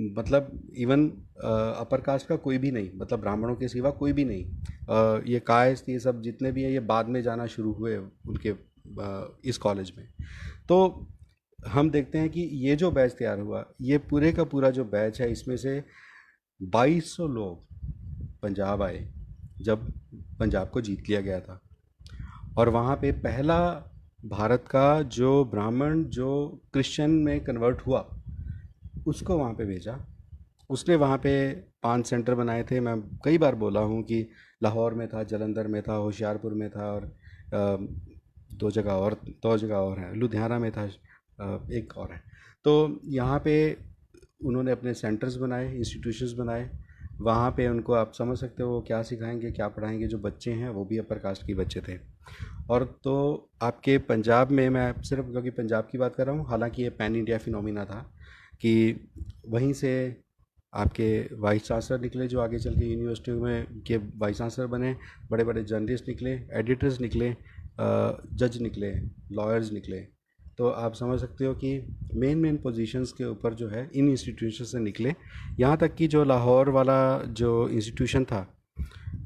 A: मतलब इवन अपर कास्ट का कोई भी नहीं, मतलब ब्राह्मणों के सिवा कोई भी नहीं। ये कायस्थ, ये सब जितने भी हैं, ये बाद में जाना शुरू हुए उनके इस कॉलेज में। तो हम देखते हैं कि ये जो बैच तैयार हुआ, ये पूरे का पूरा जो बैच है, इसमें से 2200 लोग पंजाब आए जब पंजाब को जीत लिया गया था। और वहाँ पे पहला भारत का जो ब्राह्मण जो क्रिश्चियन में कन्वर्ट हुआ, उसको वहाँ पे भेजा। उसने वहाँ पे 5 सेंटर बनाए थे। मैं कई बार बोला हूँ कि लाहौर में था, जलंधर में था, होशियारपुर में था, और दो जगह और हैं, लुधियाना में था, एक और है। तो यहाँ पे उन्होंने अपने सेंटर्स बनाए, इंस्टीट्यूशंस बनाए। वहाँ पे उनको आप समझ सकते हो वो क्या सिखाएंगे, क्या पढ़ाएंगे। जो बच्चे हैं वो भी अपर कास्ट के बच्चे थे। और तो आपके पंजाब में, मैं सिर्फ क्योंकि पंजाब की बात कर रहा हूँ, हालांकि ये पैन इंडिया फिनोमिना था कि वहीं से आपके वाइस चांसलर निकले, जो आगे चल के यूनिवर्सिटी में के वाइस चांसलर बने। बड़े बड़े जर्नलिस्ट निकले, एडिटर्स निकले, जज निकले, लॉयर्स निकले। तो आप समझ सकते हो कि मेन मेन पोजीशंस के ऊपर जो है इन इंस्टीट्यूशन से निकले। यहाँ तक कि जो लाहौर वाला जो इंस्टीट्यूशन था,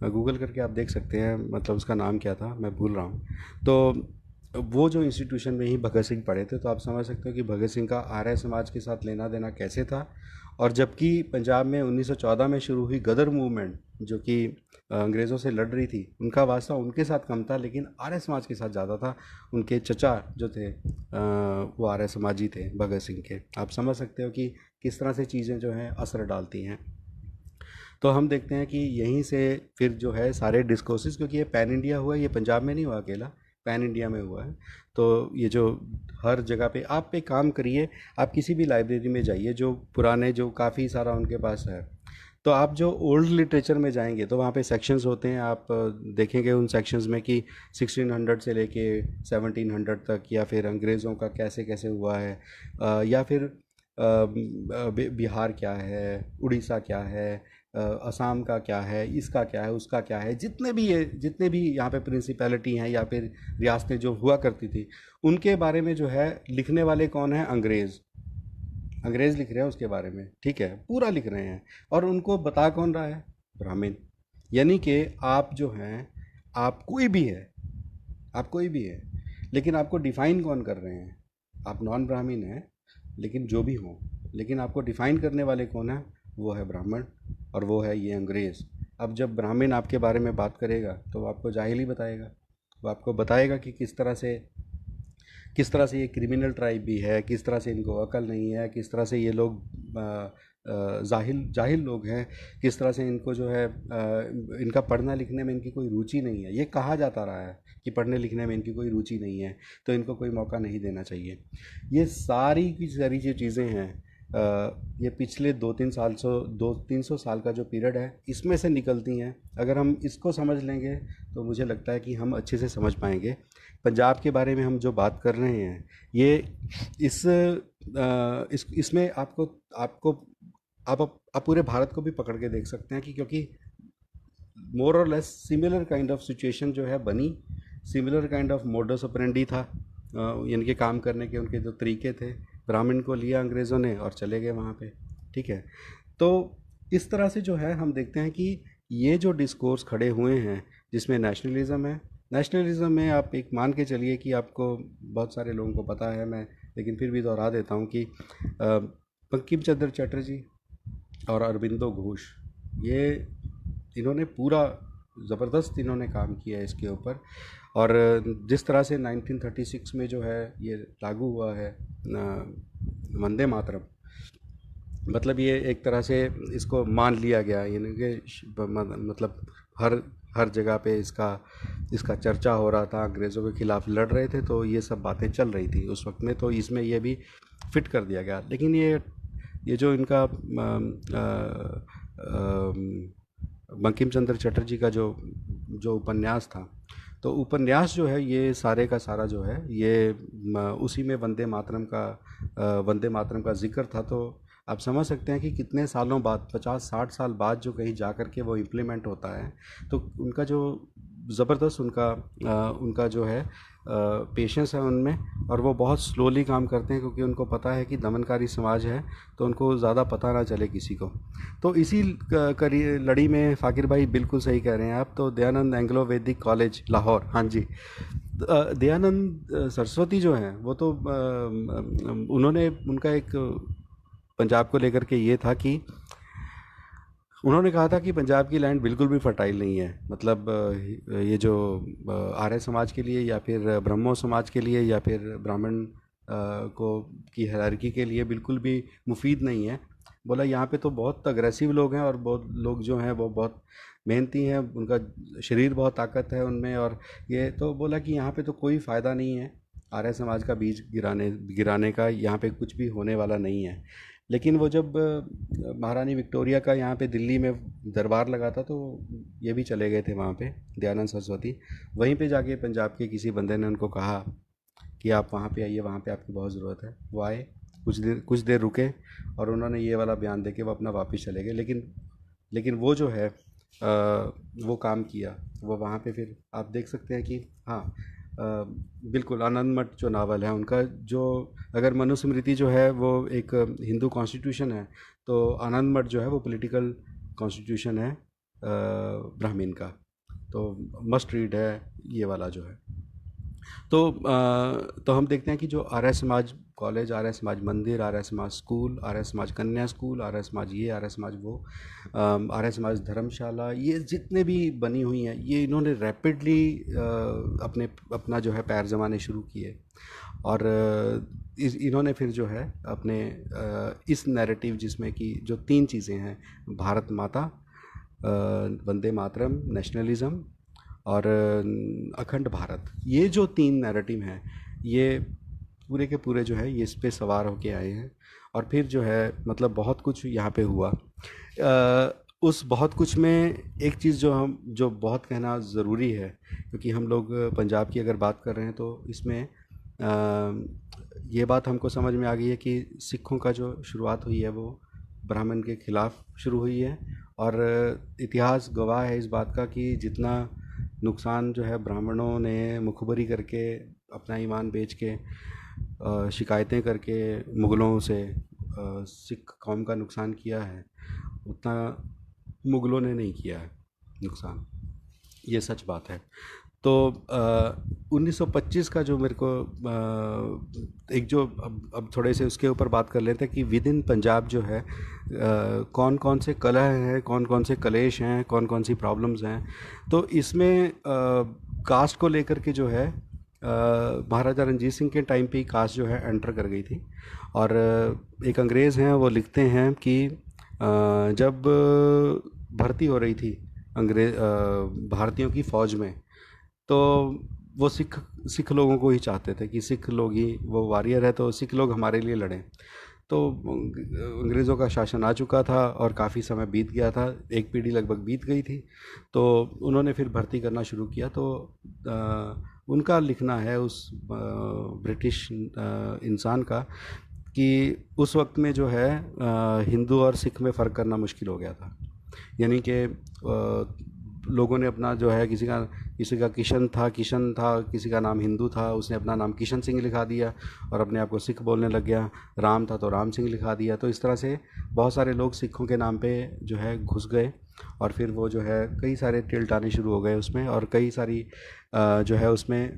A: गूगल करके आप देख सकते हैं, मतलब उसका नाम क्या था मैं भूल रहा हूँ। तो वो जो इंस्टीट्यूशन में ही भगत सिंह पढ़े थे। तो आप समझ सकते हो कि भगत सिंह का आर्य समाज के साथ लेना देना कैसे था। और जबकि पंजाब में 1914 में शुरू हुई गदर मूवमेंट, जो कि अंग्रेज़ों से लड़ रही थी, उनका वास्ता उनके साथ कम था, लेकिन आर्य समाज के साथ ज़्यादा था। उनके चचा जो थे वो आर्य समाजी थे, भगत सिंह के। आप समझ सकते हो कि किस तरह से चीज़ें जो हैं असर डालती हैं। तो हम देखते हैं कि यहीं से फिर जो है सारे डिस्कोर्सेज, क्योंकि ये पैन इंडिया हुआ है, ये पंजाब में नहीं हुआ अकेला, पैन इंडिया में हुआ है। तो ये जो हर जगह पे आप एक काम करिए, आप किसी भी लाइब्रेरी में जाइए जो पुराने, जो काफ़ी सारा उनके पास है, तो आप जो ओल्ड लिटरेचर में जाएंगे तो वहाँ पे सेक्शंस होते हैं। आप देखेंगे उन सेक्शंस में कि 1600 से लेके 1700 तक, या फिर अंग्रेज़ों का कैसे कैसे हुआ है, या फिर बिहार क्या है, उड़ीसा क्या है, असम का क्या है, इसका क्या है, उसका क्या है, जितने भी यहाँ पे प्रिंसिपैलिटी हैं या फिर रियासतें जो हुआ करती थी, उनके बारे में जो है लिखने वाले कौन है? अंग्रेज़। अंग्रेज़ लिख रहे हैं उसके बारे में, ठीक है, पूरा लिख रहे हैं। और उनको बता कौन रहा है? ब्राह्मण। यानी कि आप जो हैं, आप कोई भी है, आप कोई भी है, लेकिन आपको डिफ़ाइन कौन कर रहे हैं? आप नॉन ब्राह्मण हैं, लेकिन जो भी हों, लेकिन आपको डिफ़ाइन करने वाले कौन है? वो है ब्राह्मण, और वो है ये अंग्रेज़। अब जब ब्राह्मण आपके बारे में बात करेगा तो वो आपको जाहिल ही बताएगा। वो आपको बताएगा कि किस तरह से ये क्रिमिनल ट्राइब भी है, किस तरह से इनको अकल नहीं है, किस तरह से ये लोग जाहिल जाहिल लोग हैं, किस तरह से इनको जो है इनका पढ़ना लिखने में इनकी कोई रुचि नहीं है। ये कहा जाता रहा है कि पढ़ने लिखने में इनकी कोई रुचि नहीं है, तो इनको कोई मौका नहीं देना चाहिए। ये सारी की सारी जो चीज़ें हैं, ये पिछले 200-300 साल का जो पीरियड है, इसमें से निकलती हैं। अगर हम इसको समझ लेंगे तो मुझे लगता है कि हम अच्छे से समझ पाएंगे। पंजाब के बारे में हम जो बात कर रहे हैं, ये इसमें आपको आपको आप पूरे भारत को भी पकड़ के देख सकते हैं, कि क्योंकि मोर और less similar kind of situation जो है बनी, similar kind of modus operandi था, इनके काम करने के उनके जो तरीके थे। ब्राह्मण को लिया अंग्रेज़ों ने और चले गए वहाँ पे, ठीक है। तो इस तरह से जो है हम देखते हैं कि ये जो डिस्कोर्स खड़े हुए हैं, जिसमें नेशनलिज्म है, नेशनलिज्म में आप एक मान के चलिए कि आपको बहुत सारे लोगों को पता है, मैं लेकिन फिर भी दोहरा देता हूँ कि बंकिम चंद्र चटर्जी और अरबिंदो घोष, ये इन्होंने पूरा ज़बरदस्त इन्होंने काम किया है इसके ऊपर। और जिस तरह से 1936 में जो है ये लागू हुआ है वंदे मातरम, मतलब ये एक तरह से इसको मान लिया गया, यानी कि मतलब हर हर जगह पे इसका इसका चर्चा हो रहा था, अंग्रेज़ों के खिलाफ़ लड़ रहे थे, तो ये सब बातें चल रही थी उस वक्त में, तो इसमें ये भी फिट कर दिया गया। लेकिन ये जो इनका बंकिम चंद्र चटर्जी का जो जो उपन्यास था, तो उपन्यास जो है ये सारे का सारा जो है ये उसी में वंदे मातरम का जिक्र था। तो आप समझ सकते हैं कि कितने सालों बाद, 50-60 साल बाद जो कहीं जा कर के वो इम्प्लीमेंट होता है, तो उनका जो ज़बरदस्त उनका जो है पेशेंस है उनमें, और वो बहुत स्लोली काम करते हैं, क्योंकि उनको पता है कि दमनकारी समाज है, तो उनको ज़्यादा पता ना चले किसी को। तो इसी करी लड़ी में फ़ाकिर भाई बिल्कुल सही कह रहे हैं आप। तो दयानंद एंग्लो वैदिक कॉलेज लाहौर, हाँ जी, दयानंद सरस्वती जो हैं वो तो उन्होंने उनका एक पंजाब को लेकर के ये था कि उन्होंने कहा था कि पंजाब की लैंड बिल्कुल भी फर्टाइल नहीं है, मतलब ये जो आर्य समाज के लिए या फिर ब्रह्मो समाज के लिए या फिर ब्राह्मण को की हायरार्की के लिए बिल्कुल भी मुफीद नहीं है। बोला यहाँ पे तो बहुत अग्रेसिव लोग हैं, और बहुत लोग जो हैं वो बहुत मेहनती हैं, उनका शरीर बहुत ताकत है उनमें, और ये तो बोला कि यहाँ पे तो कोई फ़ायदा नहीं है आर्य समाज का बीज गिराने का, यहाँ पे कुछ भी होने वाला नहीं है। लेकिन वो जब महारानी विक्टोरिया का यहाँ पे दिल्ली में दरबार लगा था, तो ये भी चले गए थे वहाँ पे, दयानंद सरस्वती। वहीं पे जाके पंजाब के किसी बंदे ने उनको कहा कि आप वहाँ पे आइए, वहाँ पे आपकी बहुत ज़रूरत है। वो आए, कुछ देर रुके, और उन्होंने ये वाला बयान दे के वो अपना वापस चले गए। लेकिन वो जो है वो काम किया, वो वहाँ पे फिर आप देख सकते हैं कि हाँ, बिल्कुल आनंद मठ जो नावल है उनका, जो अगर मनुस्मृति जो है वो एक हिंदू कॉन्स्टिट्यूशन है, तो आनंद मठ जो है वो पॉलिटिकल कॉन्स्टिट्यूशन है ब्राह्मण का। तो मस्ट रीड है ये वाला जो है। तो हम देखते हैं कि जो आर्य समाज कॉलेज, आर्य समाज मंदिर, आर्य समाज स्कूल, आर्य समाज कन्या स्कूल, आर्य समाज ये, आर्य समाज वो, आर्य समाज धर्मशाला, ये जितने भी बनी हुई हैं, ये इन्होंने रैपिडली अपना जो है पैर जमाने शुरू किए। और इन्होंने फिर जो है अपने इस नैरेटिव, जिसमें कि जो तीन चीज़ें हैं, भारत माता, वंदे मातरम, नेशनलिज्म, और अखंड भारत, ये जो तीन नैरेटिव हैं, ये पूरे के पूरे जो है ये इस पे सवार होके आए हैं। और फिर जो है मतलब बहुत कुछ यहाँ पे हुआ। उस बहुत कुछ में एक चीज़ जो बहुत कहना ज़रूरी है, क्योंकि हम लोग पंजाब की अगर बात कर रहे हैं, तो इसमें ये बात हमको समझ में आ गई है कि सिखों का जो शुरुआत हुई है वो ब्राह्मण के खिलाफ शुरू हुई है। और इतिहास गवाह है इस बात का कि जितना नुकसान जो है ब्राह्मणों ने मुखबरी करके, अपना ईमान बेच के, शिकायतें करके मुग़लों से सिख कौम का नुकसान किया है, उतना मुग़लों ने नहीं किया है नुकसान। ये सच बात है। तो 1925 का जो मेरे को एक जो अब थोड़े से उसके ऊपर बात कर लेते हैं कि विद इन पंजाब जो है कौन कौन से कलह हैं, कौन कौन से कलेश हैं, कौन कौन सी प्रॉब्लम्स हैं। तो इसमें कास्ट को लेकर के जो है महाराजा रणजीत सिंह के टाइम पे ही कास्ट जो है एंटर कर गई थी। और एक अंग्रेज़ हैं वो लिखते हैं कि जब भर्ती हो रही थी अंग्रेज भारतीयों की फ़ौज में, तो वो सिख सिख लोगों को ही चाहते थे कि सिख लोग ही वो वॉरियर है, तो सिख लोग हमारे लिए लड़ें। तो अंग्रेज़ों का शासन आ चुका था और काफ़ी समय बीत गया था, एक पीढ़ी लगभग बीत गई थी। तो उन्होंने फिर भर्ती करना शुरू किया। तो उनका लिखना है उस ब्रिटिश इंसान का कि उस वक्त में जो है हिंदू और सिख में फ़र्क करना मुश्किल हो गया था। यानी कि लोगों ने अपना जो है किसी का किशन था, किसी का नाम हिंदू था, उसने अपना नाम किशन सिंह लिखा दिया और अपने आप को सिख बोलने लग गया। राम था तो राम सिंह लिखा दिया। तो इस तरह से बहुत सारे लोग सिखों के नाम पे जो है घुस गए और फिर वो जो है कई सारे टिल्ट आने शुरू हो गए उसमें, और कई सारी जो है उसमें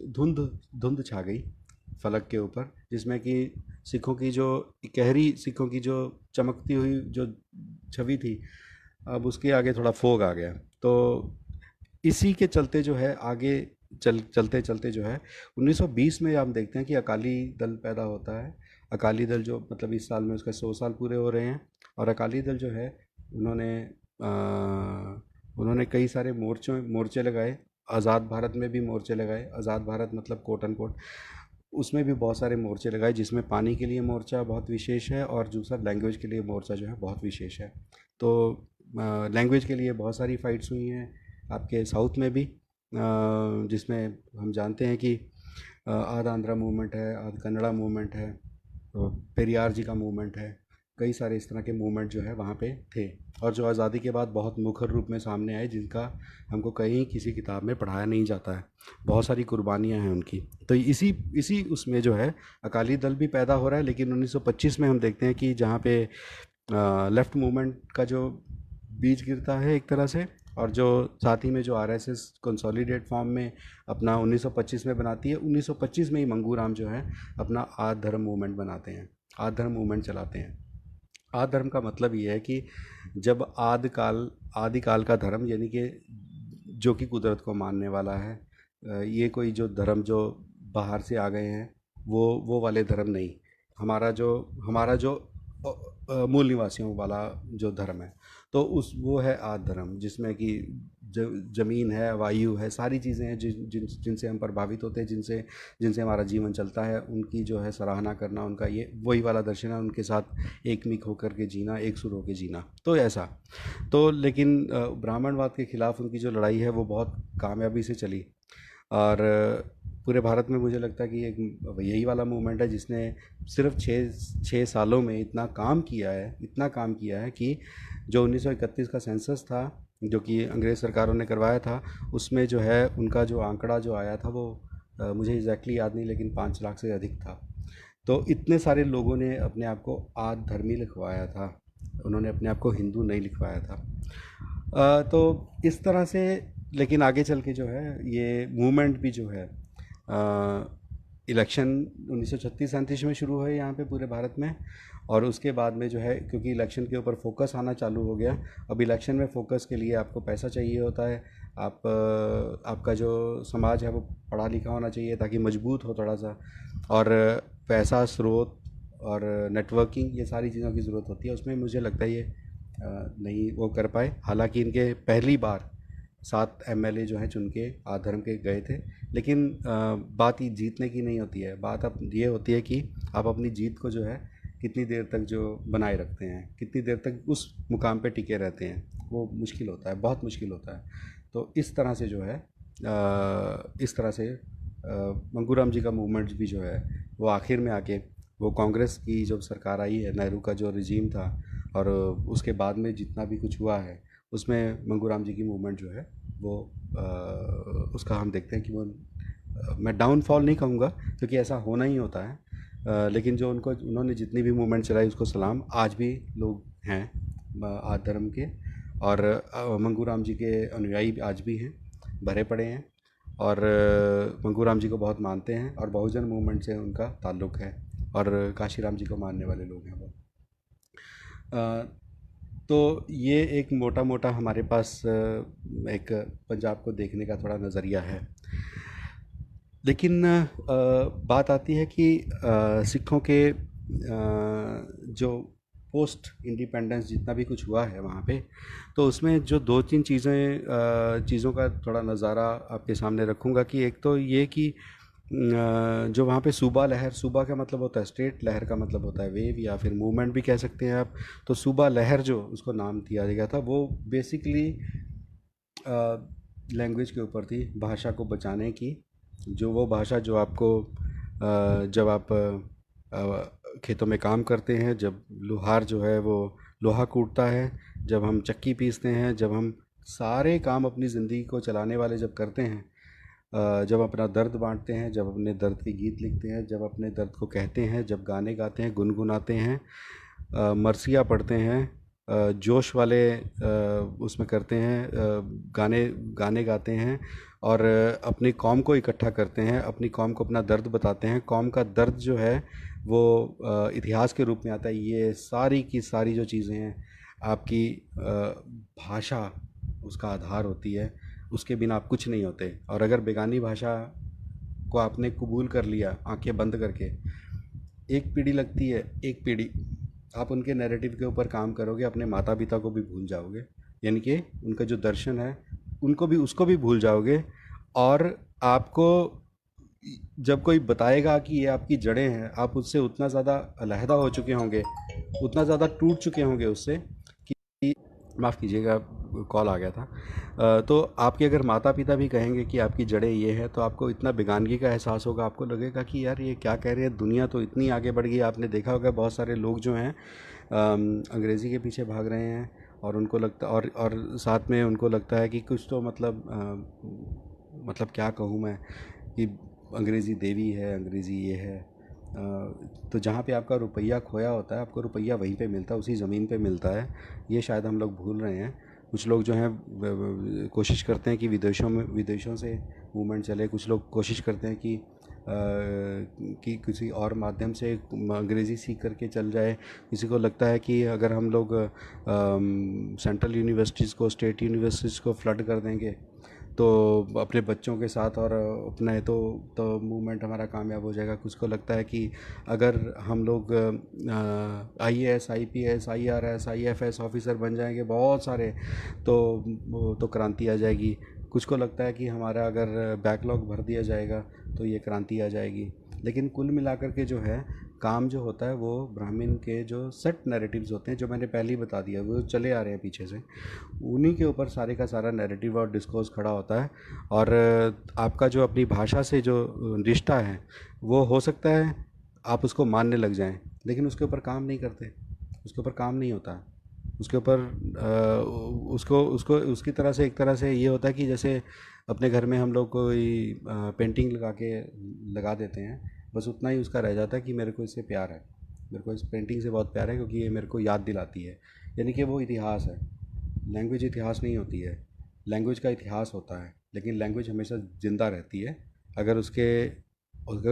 A: धुंध धुंध छा गई फलक के ऊपर, जिसमें कि सिखों की जो इकहरी, सिखों की जो चमकती हुई जो छवि थी, अब उसके आगे थोड़ा फोग आ गया। तो इसी के चलते जो है आगे चलते चलते जो है 1920 में हम देखते हैं कि अकाली दल पैदा होता है। अकाली दल जो मतलब इस साल में उसका 100 साल पूरे हो रहे हैं। और अकाली दल जो है उन्होंने उन्होंने कई सारे मोर्चे लगाए। आज़ाद भारत में भी मोर्चे लगाए। आज़ाद भारत मतलब कोट एंड कोट, उसमें भी बहुत सारे मोर्चे लगाए, जिसमें पानी के लिए मोर्चा बहुत विशेष है और दूसरा लैंग्वेज के लिए मोर्चा जो है बहुत विशेष है। तो लैंग्वेज के लिए बहुत सारी फ़ाइट्स हुई हैं आपके साउथ में भी, जिसमें हम जानते हैं कि आद आंध्रा मूवमेंट है, आद कन्नड़ा मूवमेंट है, पेरियार जी का मूवमेंट है। कई सारे इस तरह के मूवमेंट जो है वहाँ पे थे, और जो आज़ादी के बाद बहुत मुखर रूप में सामने आए, जिनका हमको कहीं किसी किताब में पढ़ाया नहीं जाता है। बहुत सारी कुर्बानियाँ हैं उनकी। तो इसी इसी उसमें जो है अकाली दल भी पैदा हो रहा है। लेकिन 1925 में हम देखते हैं कि जहाँ पे लेफ़्ट मूवमेंट का जो बीज गिरता है एक तरह से, और जो साथ ही में जो आरएसएस कंसोलिडेट फॉर्म में अपना 1925 में बनाती है, 1925 में ही मंगू राम जो है अपना आद धर्म मूवमेंट बनाते हैं, आद धर्म मूवमेंट चलाते हैं। आद धर्म का मतलब ये है कि जब आदिकाल का धर्म, यानी कि जो कि कुदरत को मानने वाला है, ये कोई जो धर्म जो बाहर से आ गए हैं वो वाले धर्म नहीं। हमारा जो मूल निवासियों वाला जो धर्म है, तो उस वो है आद धर्म, जिसमें कि ज़मीन है, वायु है, सारी चीज़ें हैं जिनसे हम प्रभावित होते हैं, जिनसे जिनसे हमारा जीवन चलता है, उनकी जो है सराहना करना, उनका ये वही वाला दर्शन है, उनके साथ एकमिक होकर के जीना, एक सुर होकर जीना। तो ऐसा तो लेकिन ब्राह्मणवाद के ख़िलाफ़ उनकी जो लड़ाई है वो बहुत कामयाबी से चली। और पूरे भारत में मुझे लगता है कि एक यही वाला मूवमेंट है जिसने सिर्फ छः सालों में इतना काम किया है कि जो 1931 का सेंसस था, जो कि अंग्रेज़ सरकारों ने करवाया था, उसमें जो है उनका जो आंकड़ा जो आया था वो मुझे एग्जैक्टली याद नहीं, लेकिन 5 लाख से अधिक था। तो इतने सारे लोगों ने अपने आप को आद धर्मी लिखवाया था, उन्होंने अपने आप को हिंदू नहीं लिखवाया था। तो इस तरह से, लेकिन आगे चल के जो है ये मूवमेंट भी जो है इलेक्शन 1936-37 में शुरू हुए यहाँ पे पूरे भारत में। और उसके बाद में जो है, क्योंकि इलेक्शन के ऊपर फोकस आना चालू हो गया। अब इलेक्शन में फोकस के लिए आपको पैसा चाहिए होता है, आपका जो समाज है वो पढ़ा लिखा होना चाहिए ताकि मजबूत हो थोड़ा सा, और पैसा स्रोत और नेटवर्किंग, ये सारी चीज़ों की ज़रूरत होती है। उसमें मुझे लगता है ये नहीं वो कर पाए। हालांकि इनके पहली बार 7 एमएलए जो हैं चुन के आधर्म के गए थे। लेकिन बात ये जीतने की नहीं होती है, बात अब ये होती है कि आप अपनी जीत को जो है कितनी देर तक जो बनाए रखते हैं, कितनी देर तक उस मुकाम पे टिके रहते हैं, वो मुश्किल होता है, बहुत मुश्किल होता है। तो इस तरह से जो है इस तरह से मंगूराम जी का मूवमेंट भी जो है वो आखिर में आके, वो कांग्रेस की जब सरकार आई है, नेहरू का जो रिजीम था, और उसके बाद में जितना भी कुछ हुआ है उसमें मंगूराम जी की मूवमेंट जो है वो उसका हम देखते हैं कि वो मैं डाउनफॉल नहीं कहूँगा क्योंकि ऐसा होना ही होता है, लेकिन जो उन्होंने जितनी भी मूवमेंट चलाई उसको सलाम। आज भी लोग हैं आद धर्म के, और मंगूराम जी के अनुयायी आज भी हैं, भरे पड़े हैं, और मंगूराम जी को बहुत मानते हैं, और बहुजन मूवमेंट से उनका ताल्लुक़ है, और काशीराम जी को मानने वाले लोग हैं वो। तो ये एक मोटा मोटा हमारे पास एक पंजाब को देखने का थोड़ा नज़रिया है। लेकिन बात आती है कि सिखों के जो पोस्ट इंडिपेंडेंस जितना भी कुछ हुआ है वहाँ पे, तो उसमें जो दो तीन चीज़ों का थोड़ा नज़ारा आपके सामने रखूँगा कि एक तो ये कि जो वहाँ पे सूबा लहर, सूबा का मतलब होता है स्टेट, लहर का मतलब होता है वेव या फिर मूवमेंट भी कह सकते हैं आप। तो सूबा लहर जो उसको नाम दिया गया था वो बेसिकली लैंग्वेज के ऊपर थी, भाषा को बचाने की। जो वो भाषा जो आपको जब आप खेतों में काम करते हैं, जब लोहार जो है वो लोहा कूटता है, जब हम चक्की पीसते हैं, जब हम सारे काम अपनी ज़िंदगी को चलाने वाले जब करते हैं, जब अपना दर्द बांटते हैं, जब अपने दर्द के गीत लिखते हैं, जब अपने दर्द को कहते हैं, जब गाने गाते हैं, गुनगुनाते हैं, मरसिया पढ़ते हैं, जोश वाले उसमें करते हैं, गाने गाने गाते हैं, और अपनी कौम को इकट्ठा करते हैं, अपनी कौम को अपना दर्द बताते हैं। कौम का दर्द जो है वो इतिहास के रूप में आता है। ये सारी की सारी जो चीज़ें हैं, आपकी भाषा उसका आधार होती है, उसके बिना आप कुछ नहीं होते। और अगर बेगानी भाषा को आपने कबूल कर लिया आंखें बंद करके, एक पीढ़ी लगती है, एक पीढ़ी आप उनके नैरेटिव के ऊपर काम करोगे, अपने माता पिता को भी भूल जाओगे, यानी कि उनका जो दर्शन है उनको भी, उसको भी भूल जाओगे। और आपको जब कोई बताएगा कि ये आपकी जड़ें हैं, आप उससे उतना ज़्यादा अलहदा हो चुके होंगे, उतना ज़्यादा टूट चुके होंगे उससे कि, माफ़ कीजिएगा कॉल आ गया था। तो आपके अगर माता पिता भी कहेंगे कि आपकी जड़ें ये हैं, तो आपको इतना बेगानगी का एहसास होगा, आपको लगेगा कि यार ये क्या कह रहे हैं, दुनिया तो इतनी आगे बढ़ गई। आपने देखा होगा बहुत सारे लोग जो हैं अंग्रेज़ी के पीछे भाग रहे हैं, और उनको लगता, और साथ में उनको लगता है कि कुछ तो मतलब क्या कहूँ मैं, कि अंग्रेज़ी देवी है, अंग्रेज़ी ये है। तो जहाँ पे आपका रुपया खोया होता है, आपको रुपया वहीं पे मिलता है, उसी ज़मीन पे मिलता है। ये शायद हम लोग भूल रहे हैं। कुछ लोग जो हैं कोशिश करते हैं कि विदेशों से मूवमेंट चले। कुछ लोग कोशिश करते हैं कि किसी और माध्यम से अंग्रेज़ी सीख करके चल जाए। किसी को लगता है कि अगर हम लोग सेंट्रल यूनिवर्सिटीज़ को, स्टेट यूनिवर्सिटीज़ को फ्लड कर देंगे तो अपने बच्चों के साथ और अपना तो मूवमेंट हमारा कामयाब हो जाएगा। कुछ को लगता है कि अगर हम लोग IAS, IPS, IRS, IFS officer बन जाएंगे बहुत सारे, तो क्रांति आ जाएगी। कुछ को लगता है कि हमारा अगर बैकलॉग भर दिया जाएगा तो ये क्रांति आ जाएगी। लेकिन कुल मिलाकर के जो है काम जो होता है वो ब्राह्मण के जो सेट नैरेटिव्स होते हैं, जो मैंने पहले ही बता दिया, वो चले आ रहे हैं पीछे से, उन्हीं के ऊपर सारे का सारा नैरेटिव और डिस्कोर्स खड़ा होता है। और आपका जो अपनी भाषा से जो रिश्ता है वो हो सकता है आप उसको मानने लग जाएं, लेकिन उसके ऊपर काम नहीं करते, उसके ऊपर काम नहीं होता। उसके ऊपर उसको उसको उसकी तरह से, एक तरह से ये होता है कि जैसे अपने घर में हम लोग कोई पेंटिंग लगा देते हैं, बस उतना ही उसका रह जाता है कि मेरे को इससे प्यार है, मेरे को इस पेंटिंग से बहुत प्यार है क्योंकि ये मेरे को याद दिलाती है। यानी कि वो इतिहास है। लैंग्वेज इतिहास नहीं होती है, लैंग्वेज का इतिहास होता है, लेकिन लैंग्वेज हमेशा ज़िंदा रहती है अगर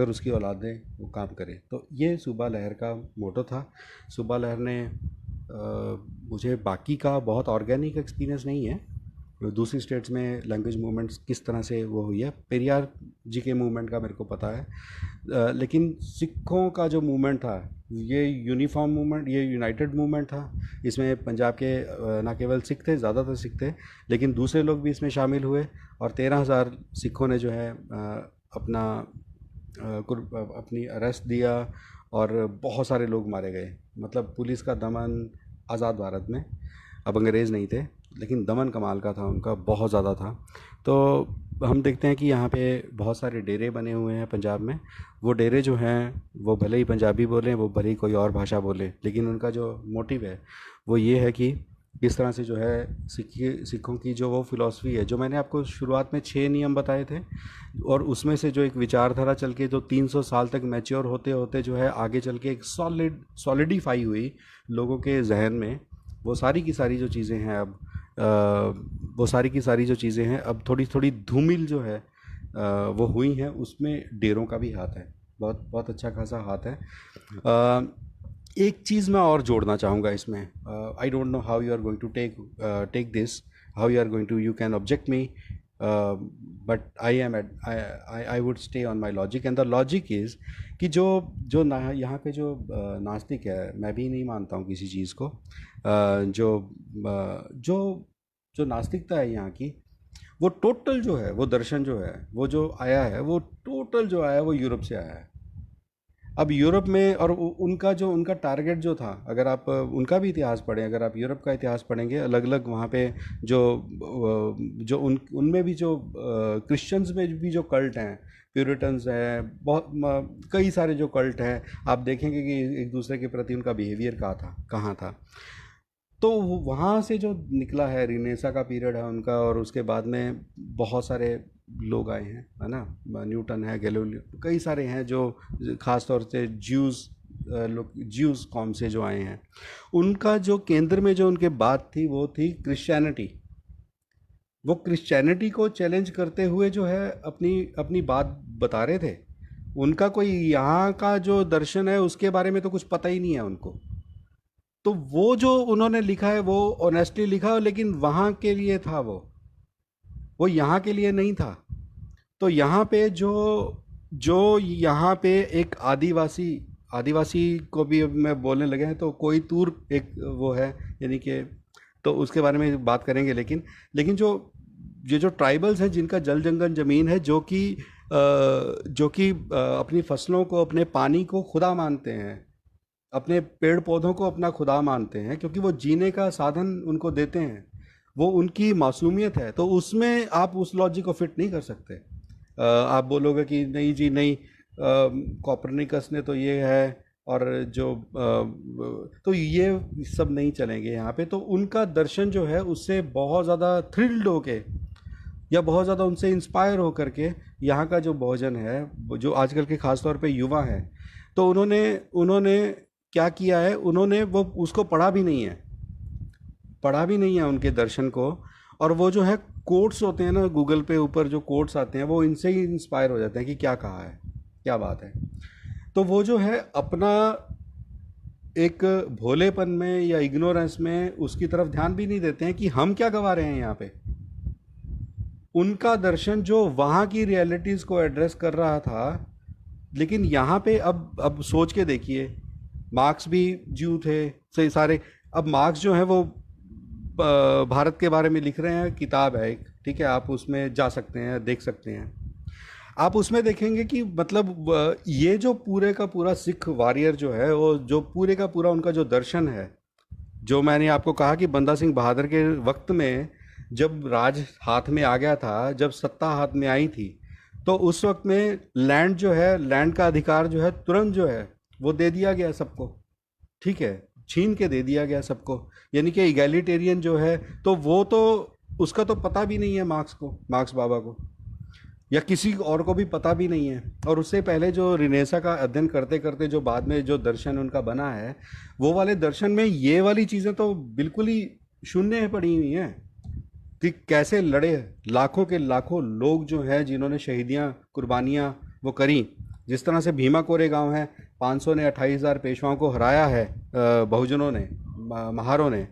A: उसकी औलादें वो काम करें। तो ये सूबा लहर का मोटो था। सूबा लहर ने मुझे बाकी का बहुत ऑर्गेनिक एक्सपीरियंस नहीं है, दूसरी स्टेट्स में लैंग्वेज मूवमेंट्स किस तरह से वो हुई है, पेरियार जी के मूवमेंट का मेरे को पता है। लेकिन सिखों का जो मूवमेंट था ये यूनिफॉर्म मूवमेंट, ये यूनाइटेड मूवमेंट था। इसमें पंजाब के ना केवल सिख थे, ज़्यादातर सिख थे, लेकिन दूसरे लोग भी इसमें शामिल हुए, और 13,000 सिखों ने जो है अपनी अरेस्ट दिया, और बहुत सारे लोग मारे गए। मतलब पुलिस का दमन आज़ाद भारत में, अब अंग्रेज़ नहीं थे, लेकिन दमन कमाल का था उनका, बहुत ज़्यादा था। तो हम देखते हैं कि यहाँ पे बहुत सारे डेरे बने हुए हैं पंजाब में। वो डेरे जो हैं वो भले ही पंजाबी बोलें, वो भले ही कोई और भाषा बोले, लेकिन उनका जो मोटिव है वो ये है कि किस तरह से जो है सिखों की जो वो फिलॉसफी है, जो मैंने आपको शुरुआत में 6 नियम बताए थे, और उसमें से जो एक विचारधारा चल के जो 300 साल तक मैच्योर होते होते जो है आगे चल के एक सॉलिडिफाई हुई लोगों के जहन में, वो सारी की सारी जो चीज़ें हैं अब वो सारी की सारी जो चीज़ें हैं अब थोड़ी थोड़ी धूमिल जो है वो हुई हैं। उसमें डेरों का भी हाथ है, बहुत बहुत अच्छा खासा हाथ है। एक चीज़ मैं और जोड़ना चाहूँगा इसमें। I don't know how you are going to take this, how you are going to, you can object me, but I would stay on my logic, and the logic is कि जो जो ना यहाँ पे जो नास्तिक है, मैं भी नहीं मानता हूँ किसी चीज़ को, जो जो नास्तिकता है यहाँ की, वो टोटल जो है, वो दर्शन जो है, वो जो आया है, वो टोटल जो आया है वो यूरोप से आया है। अब यूरोप में, और उनका जो उनका टारगेट जो था, अगर आप उनका भी इतिहास पढ़ें, अगर आप यूरोप का इतिहास पढ़ेंगे, अलग अलग वहाँ पे जो जो उनमें भी जो क्रिश्चियंस में भी जो कल्ट हैं, प्यूरिटन्स हैं, बहुत कई सारे जो कल्ट हैं, आप देखेंगे कि एक दूसरे के प्रति उनका बिहेवियर कहाँ था। तो वहाँ से जो निकला है, रिनेसा का पीरियड है उनका, और उसके बाद में बहुत सारे लोग आए हैं, है ना, न्यूटन है, गैलीलियो, कई सारे हैं जो खास तौर से लोग ज्यूस कौम से जो आए हैं। उनका जो केंद्र में जो उनके बात थी वो थी क्रिश्चियनिटी। वो क्रिश्चियनिटी को चैलेंज करते हुए जो है अपनी अपनी बात बता रहे थे। उनका कोई यहाँ का जो दर्शन है उसके बारे में तो कुछ पता ही नहीं है उनको। तो वो जो उन्होंने लिखा है वो ऑनेस्टली लिखा, लेकिन वहाँ के लिए था, वो यहाँ के लिए नहीं था। तो यहाँ पे जो जो यहाँ पे एक आदिवासी, आदिवासी को भी अब मैं बोलने लगे हैं तो कोई तूर एक वो है, यानी कि, तो उसके बारे में बात करेंगे। लेकिन जो ये जो ट्राइबल्स हैं जिनका जल जंगल ज़मीन है, जो कि अपनी फसलों को, अपने पानी को खुदा मानते हैं, अपने पेड़ पौधों को अपना खुदा मानते हैं, क्योंकि वो जीने का साधन उनको देते हैं, वो उनकी मासूमियत है। तो उसमें आप उस लॉजिक को फिट नहीं कर सकते। आप बोलोगे कि नहीं जी नहीं, कॉपरनिकस ने तो ये है, और तो ये सब नहीं चलेंगे यहाँ पे। तो उनका दर्शन जो है उससे बहुत ज़्यादा थ्रिल्ड होके, या बहुत ज़्यादा उनसे इंस्पायर होकर के यहाँ का जो बहुजन है, जो आजकल के ख़ास तौर पे युवा हैं, तो उन्होंने उन्होंने क्या किया है, उन्होंने वो उसको पढ़ा भी नहीं है उनके दर्शन को। और वो जो है कोट्स होते हैं ना, गूगल पे ऊपर जो कोट्स आते हैं, वो इनसे ही इंस्पायर हो जाते हैं कि क्या कहा है, क्या बात है। तो वो जो है अपना एक भोलेपन में या इग्नोरेंस में उसकी तरफ ध्यान भी नहीं देते हैं कि हम क्या गवा रहे हैं यहाँ पे। उनका दर्शन जो वहाँ की रियलिटीज़ को एड्रेस कर रहा था, लेकिन यहाँ पे अब सोच के देखिए, मार्क्स भी ज्यू थे, सही सारे। अब मार्क्स जो है वो भारत के बारे में लिख रहे हैं, किताब है एक, ठीक है, आप उसमें जा सकते हैं, देख सकते हैं। आप उसमें देखेंगे कि मतलब ये जो पूरे का पूरा सिख वॉरियर जो है, वो जो पूरे का पूरा उनका जो दर्शन है, जो मैंने आपको कहा कि बंदा सिंह बहादुर के वक्त में जब राज हाथ में आ गया था, जब सत्ता हाथ में आई थी, तो उस वक्त में लैंड जो है, लैंड का अधिकार जो है तुरंत जो है वो दे दिया गया सबको, ठीक है, छीन के दे दिया गया सबको, यानी कि इगैलिटेरियन जो है। तो वो तो उसका तो पता भी नहीं है मार्क्स को, मार्क्स बाबा को, या किसी और को भी पता भी नहीं है। और उससे पहले जो रिनेसा का अध्ययन करते करते जो बाद में जो दर्शन उनका बना है, वो वाले दर्शन में ये वाली चीज़ें तो बिल्कुल ही शून्य पड़ी हुई हैं कि कैसे लड़े लाखों के लाखों लोग जो हैं, जिन्होंने शहीदियाँ, कुर्बानियाँ वो करी। जिस तरह से भीमा कोरेगांव है, 500 ने 28,000 पेशवाओं को हराया है, बहुजनों ने, महारों ने,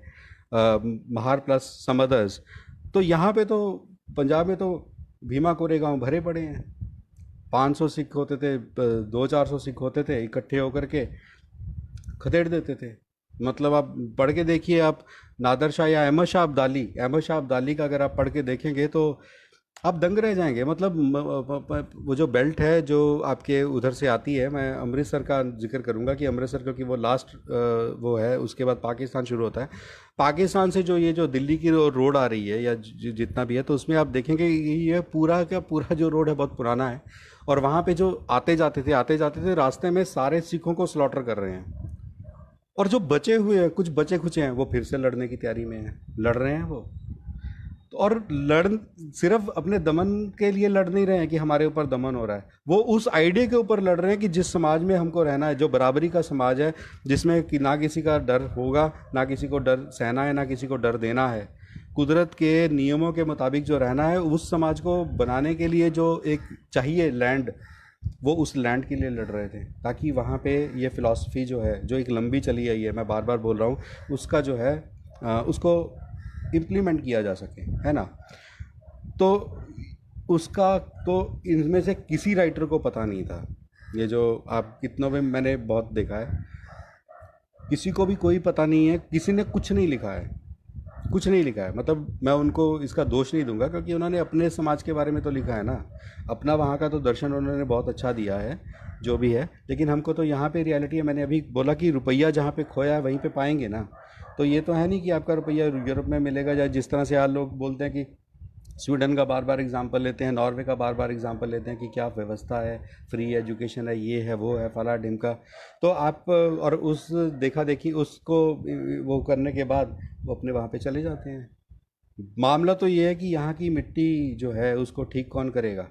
A: महार प्लस सम अदर्स। तो यहाँ पे तो पंजाब में तो भीमा कोरेगांव भरे पड़े हैं। 500 सिख होते थे, 200-400 सिख होते थे, इकट्ठे होकर के खदेड़ देते थे। मतलब आप पढ़ के देखिए, आप नादर शाह या अहमद शाह अब्दाली, अहमद शाह अब्दाली का अगर आप पढ़ के देखेंगे तो आप दंग रह जाएंगे। मतलब वो जो बेल्ट है जो आपके उधर से आती है, मैं अमृतसर का जिक्र करूंगा कि अमृतसर क्योंकि वो लास्ट वो है, उसके बाद पाकिस्तान शुरू होता है। पाकिस्तान से जो ये जो दिल्ली की रोड आ रही है या जितना भी है, तो उसमें आप देखेंगे कि ये पूरा का पूरा जो रोड है बहुत पुराना है। और वहाँ पे जो आते जाते थे रास्ते में सारे सिखों को स्लॉटर कर रहे हैं। और जो बचे हुए हैं, कुछ बचे खुचे हैं, वो फिर से लड़ने की तैयारी में हैं, लड़ रहे हैं वो। तो और लड़ सिर्फ अपने दमन के लिए लड़ नहीं रहे हैं कि हमारे ऊपर दमन हो रहा है, वो उस आइडिया के ऊपर लड़ रहे हैं कि जिस समाज में हमको रहना है, जो बराबरी का समाज है, जिसमें कि ना किसी का डर होगा, ना किसी को डर सहना है, ना किसी को डर देना है, कुदरत के नियमों के मुताबिक जो रहना है, उस समाज को बनाने के लिए जो एक चाहिए लैंड, वो उस लैंड के लिए लड़ रहे थे, ताकि वहाँ पे ये फिलॉसफी जो है, जो एक लंबी चली आई है, मैं बार बार बोल रहा हूँ, उसका जो है उसको इम्प्लीमेंट किया जा सके, है ना। तो उसका तो इनमें से किसी राइटर को पता नहीं था। ये जो आप कितनों में मैंने बहुत देखा है, किसी को भी कोई पता नहीं है, किसी ने कुछ नहीं लिखा है, कुछ नहीं लिखा है। मतलब मैं उनको इसका दोष नहीं दूंगा, क्योंकि उन्होंने अपने समाज के बारे में तो लिखा है ना, अपना वहाँ का तो दर्शन उन्होंने बहुत अच्छा दिया है, जो भी है। लेकिन हमको तो यहाँ पे रियलिटी है, मैंने अभी बोला कि रुपया जहाँ पे खोया है वहीं पे पाएंगे ना। तो ये तो है नहीं कि आपका रुपया यूरोप में मिलेगा, या जिस तरह से आज लोग बोलते हैं कि स्वीडन का बार बार एग्जांपल लेते हैं, नॉर्वे का बार बार एग्जांपल लेते हैं कि क्या व्यवस्था है, फ्री एजुकेशन है, ये है, वो है, फला ढिमका। तो आप और उस देखा देखी उसको वो करने के बाद वो अपने वहाँ पे चले जाते हैं। मामला तो ये है कि यहाँ की मिट्टी जो है उसको ठीक कौन करेगा,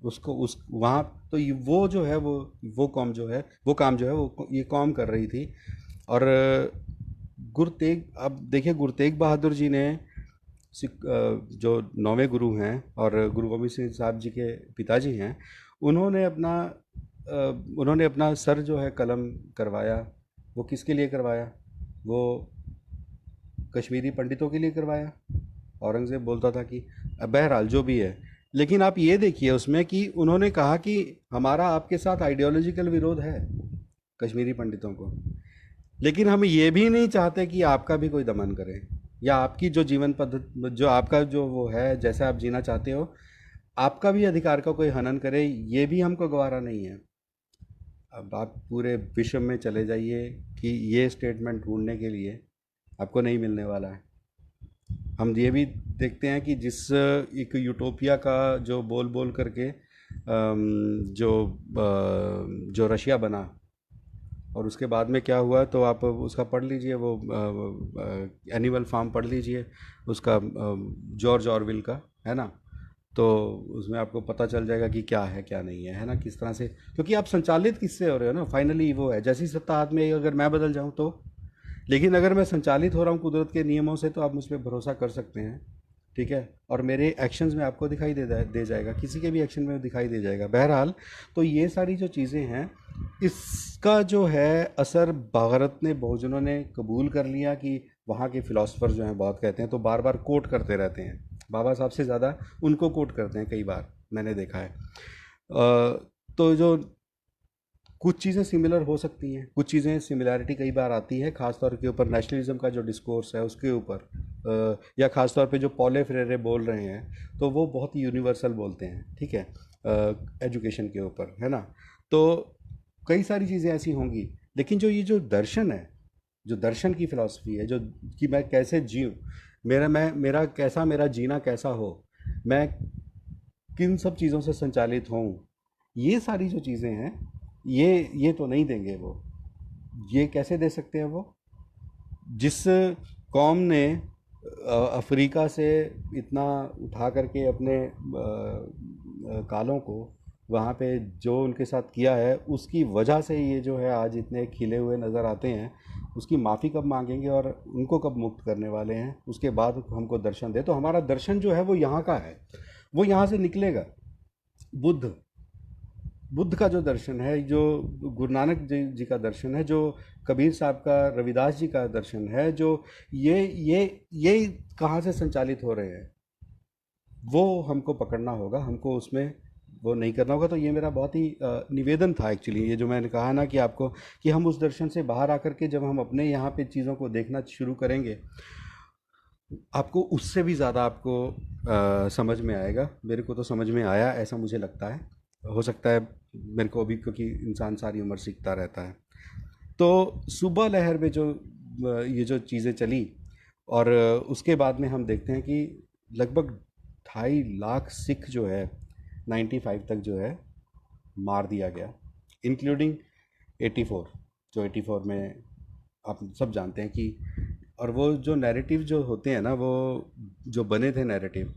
A: उसको उस वहाँ तो वो जो है वो कौम जो है, वो काम जो है वो ये कौम कर रही थी। और गुरु तेग, अब देखिए गुरु तेग बहादुर जी ने जो नौवें गुरु हैं और गुरु गोबिंद सिंह साहब जी के पिताजी हैं, उन्होंने अपना उन्होंने अपना सर जो है कलम करवाया। वो किसके लिए करवाया? वो कश्मीरी पंडितों के लिए करवाया। औरंगज़ेब बोलता था कि बहरहाल जो भी है, लेकिन आप ये देखिए उसमें कि उन्होंने कहा कि हमारा आपके साथ आइडियोलॉजिकल विरोध है कश्मीरी पंडितों को, लेकिन हम ये भी नहीं चाहते कि आपका भी कोई दमन करे, या आपकी जो जीवन पद्धति, जो आपका जो वो है, जैसे आप जीना चाहते हो, आपका भी अधिकार का कोई हनन करे, ये भी हमको गवारा नहीं है। अब आप पूरे विश्व में चले जाइए कि ये स्टेटमेंट ढूंढने के लिए आपको नहीं मिलने वाला है। हम ये भी देखते हैं कि जिस एक यूटोपिया का जो बोल बोल करके जो रशिया बना, और उसके बाद में क्या हुआ, तो आप उसका पढ़ लीजिए, वो एनिमल फार्म पढ़ लीजिए उसका, जॉर्ज ऑरविल का, है ना। तो उसमें आपको पता चल जाएगा कि क्या है क्या नहीं है ना, किस तरह से, क्योंकि आप संचालित किससे हो रहे हो ना, फाइनली वो है, जैसी सत्ता हाथ में अगर मैं बदल जाऊं तो। लेकिन अगर मैं संचालित हो रहा हूँ कुदरत के नियमों से, तो आप मुझ पर भरोसा कर सकते हैं, ठीक है। और मेरे एक्शंस में आपको दिखाई दे जाएगा, किसी के भी एक्शन में दिखाई दे जाएगा। बहरहाल, तो ये सारी जो चीज़ें हैं, इसका जो है असर भारत ने बहुजनों ने कबूल कर लिया कि वहाँ के फिलोसफर जो हैं बहुत कहते हैं, तो बार बार कोट करते रहते हैं, बाबा साहब से ज़्यादा उनको कोट करते हैं, कई बार मैंने देखा है। तो जो कुछ चीज़ें सिमिलर हो सकती हैं, कुछ चीज़ें सिमिलैरिटी कई बार आती है, ख़ास तौर के ऊपर नेशनलिज्म का जो डिस्कोर्स है उसके ऊपर, या ख़ास तौर पे जो पॉले फ्रेरे बोल रहे हैं, तो वो बहुत ही यूनिवर्सल बोलते हैं, ठीक है, एजुकेशन के ऊपर, है ना। तो कई सारी चीज़ें ऐसी होंगी, लेकिन जो ये जो दर्शन है, जो दर्शन की फ़िलॉसफी है, जो कि मैं कैसे जीऊँ, मेरा कैसा, मेरा जीना कैसा हो, मैं किन सब चीज़ों से संचालित हूँ, ये सारी जो चीज़ें हैं, ये तो नहीं देंगे वो। ये कैसे दे सकते हैं वो? जिस कौम ने अफ्रीका से इतना उठा करके अपने कालों को वहाँ पे जो उनके साथ किया है, उसकी वजह से ये जो है आज इतने खिले हुए नज़र आते हैं। उसकी माफ़ी कब मांगेंगे और उनको कब मुक्त करने वाले हैं, उसके बाद हमको दर्शन दे। तो हमारा दर्शन जो है वो यहाँ का है, वो यहाँ से निकलेगा। बुद्ध बुद्ध का जो दर्शन है, जो गुरु नानक जी का दर्शन है, जो कबीर साहब का, रविदास जी का दर्शन है, जो ये कहाँ से संचालित हो रहे हैं, वो हमको पकड़ना होगा, हमको उसमें वो नहीं करना होगा। तो ये मेरा बहुत ही निवेदन था एक्चुअली, ये जो मैंने कहा ना कि आपको, कि हम उस दर्शन से बाहर आकर के जब हम अपने यहाँ पे चीज़ों को देखना शुरू करेंगे, आपको उससे भी ज़्यादा आपको समझ में आएगा। मेरे को तो समझ में आया, ऐसा मुझे लगता है। हो सकता है मेरे को अभी, क्योंकि इंसान सारी उम्र सीखता रहता है। तो सुबह लहर में जो ये जो चीज़ें चली, और उसके बाद में हम देखते हैं कि लगभग 2.5 लाख सिख जो है 95 तक जो है मार दिया गया, इंक्लूडिंग 84, जो 84 में आप सब जानते हैं कि, और वो जो नैरेटिव जो होते हैं ना, वो जो बने थे नैरेटिव,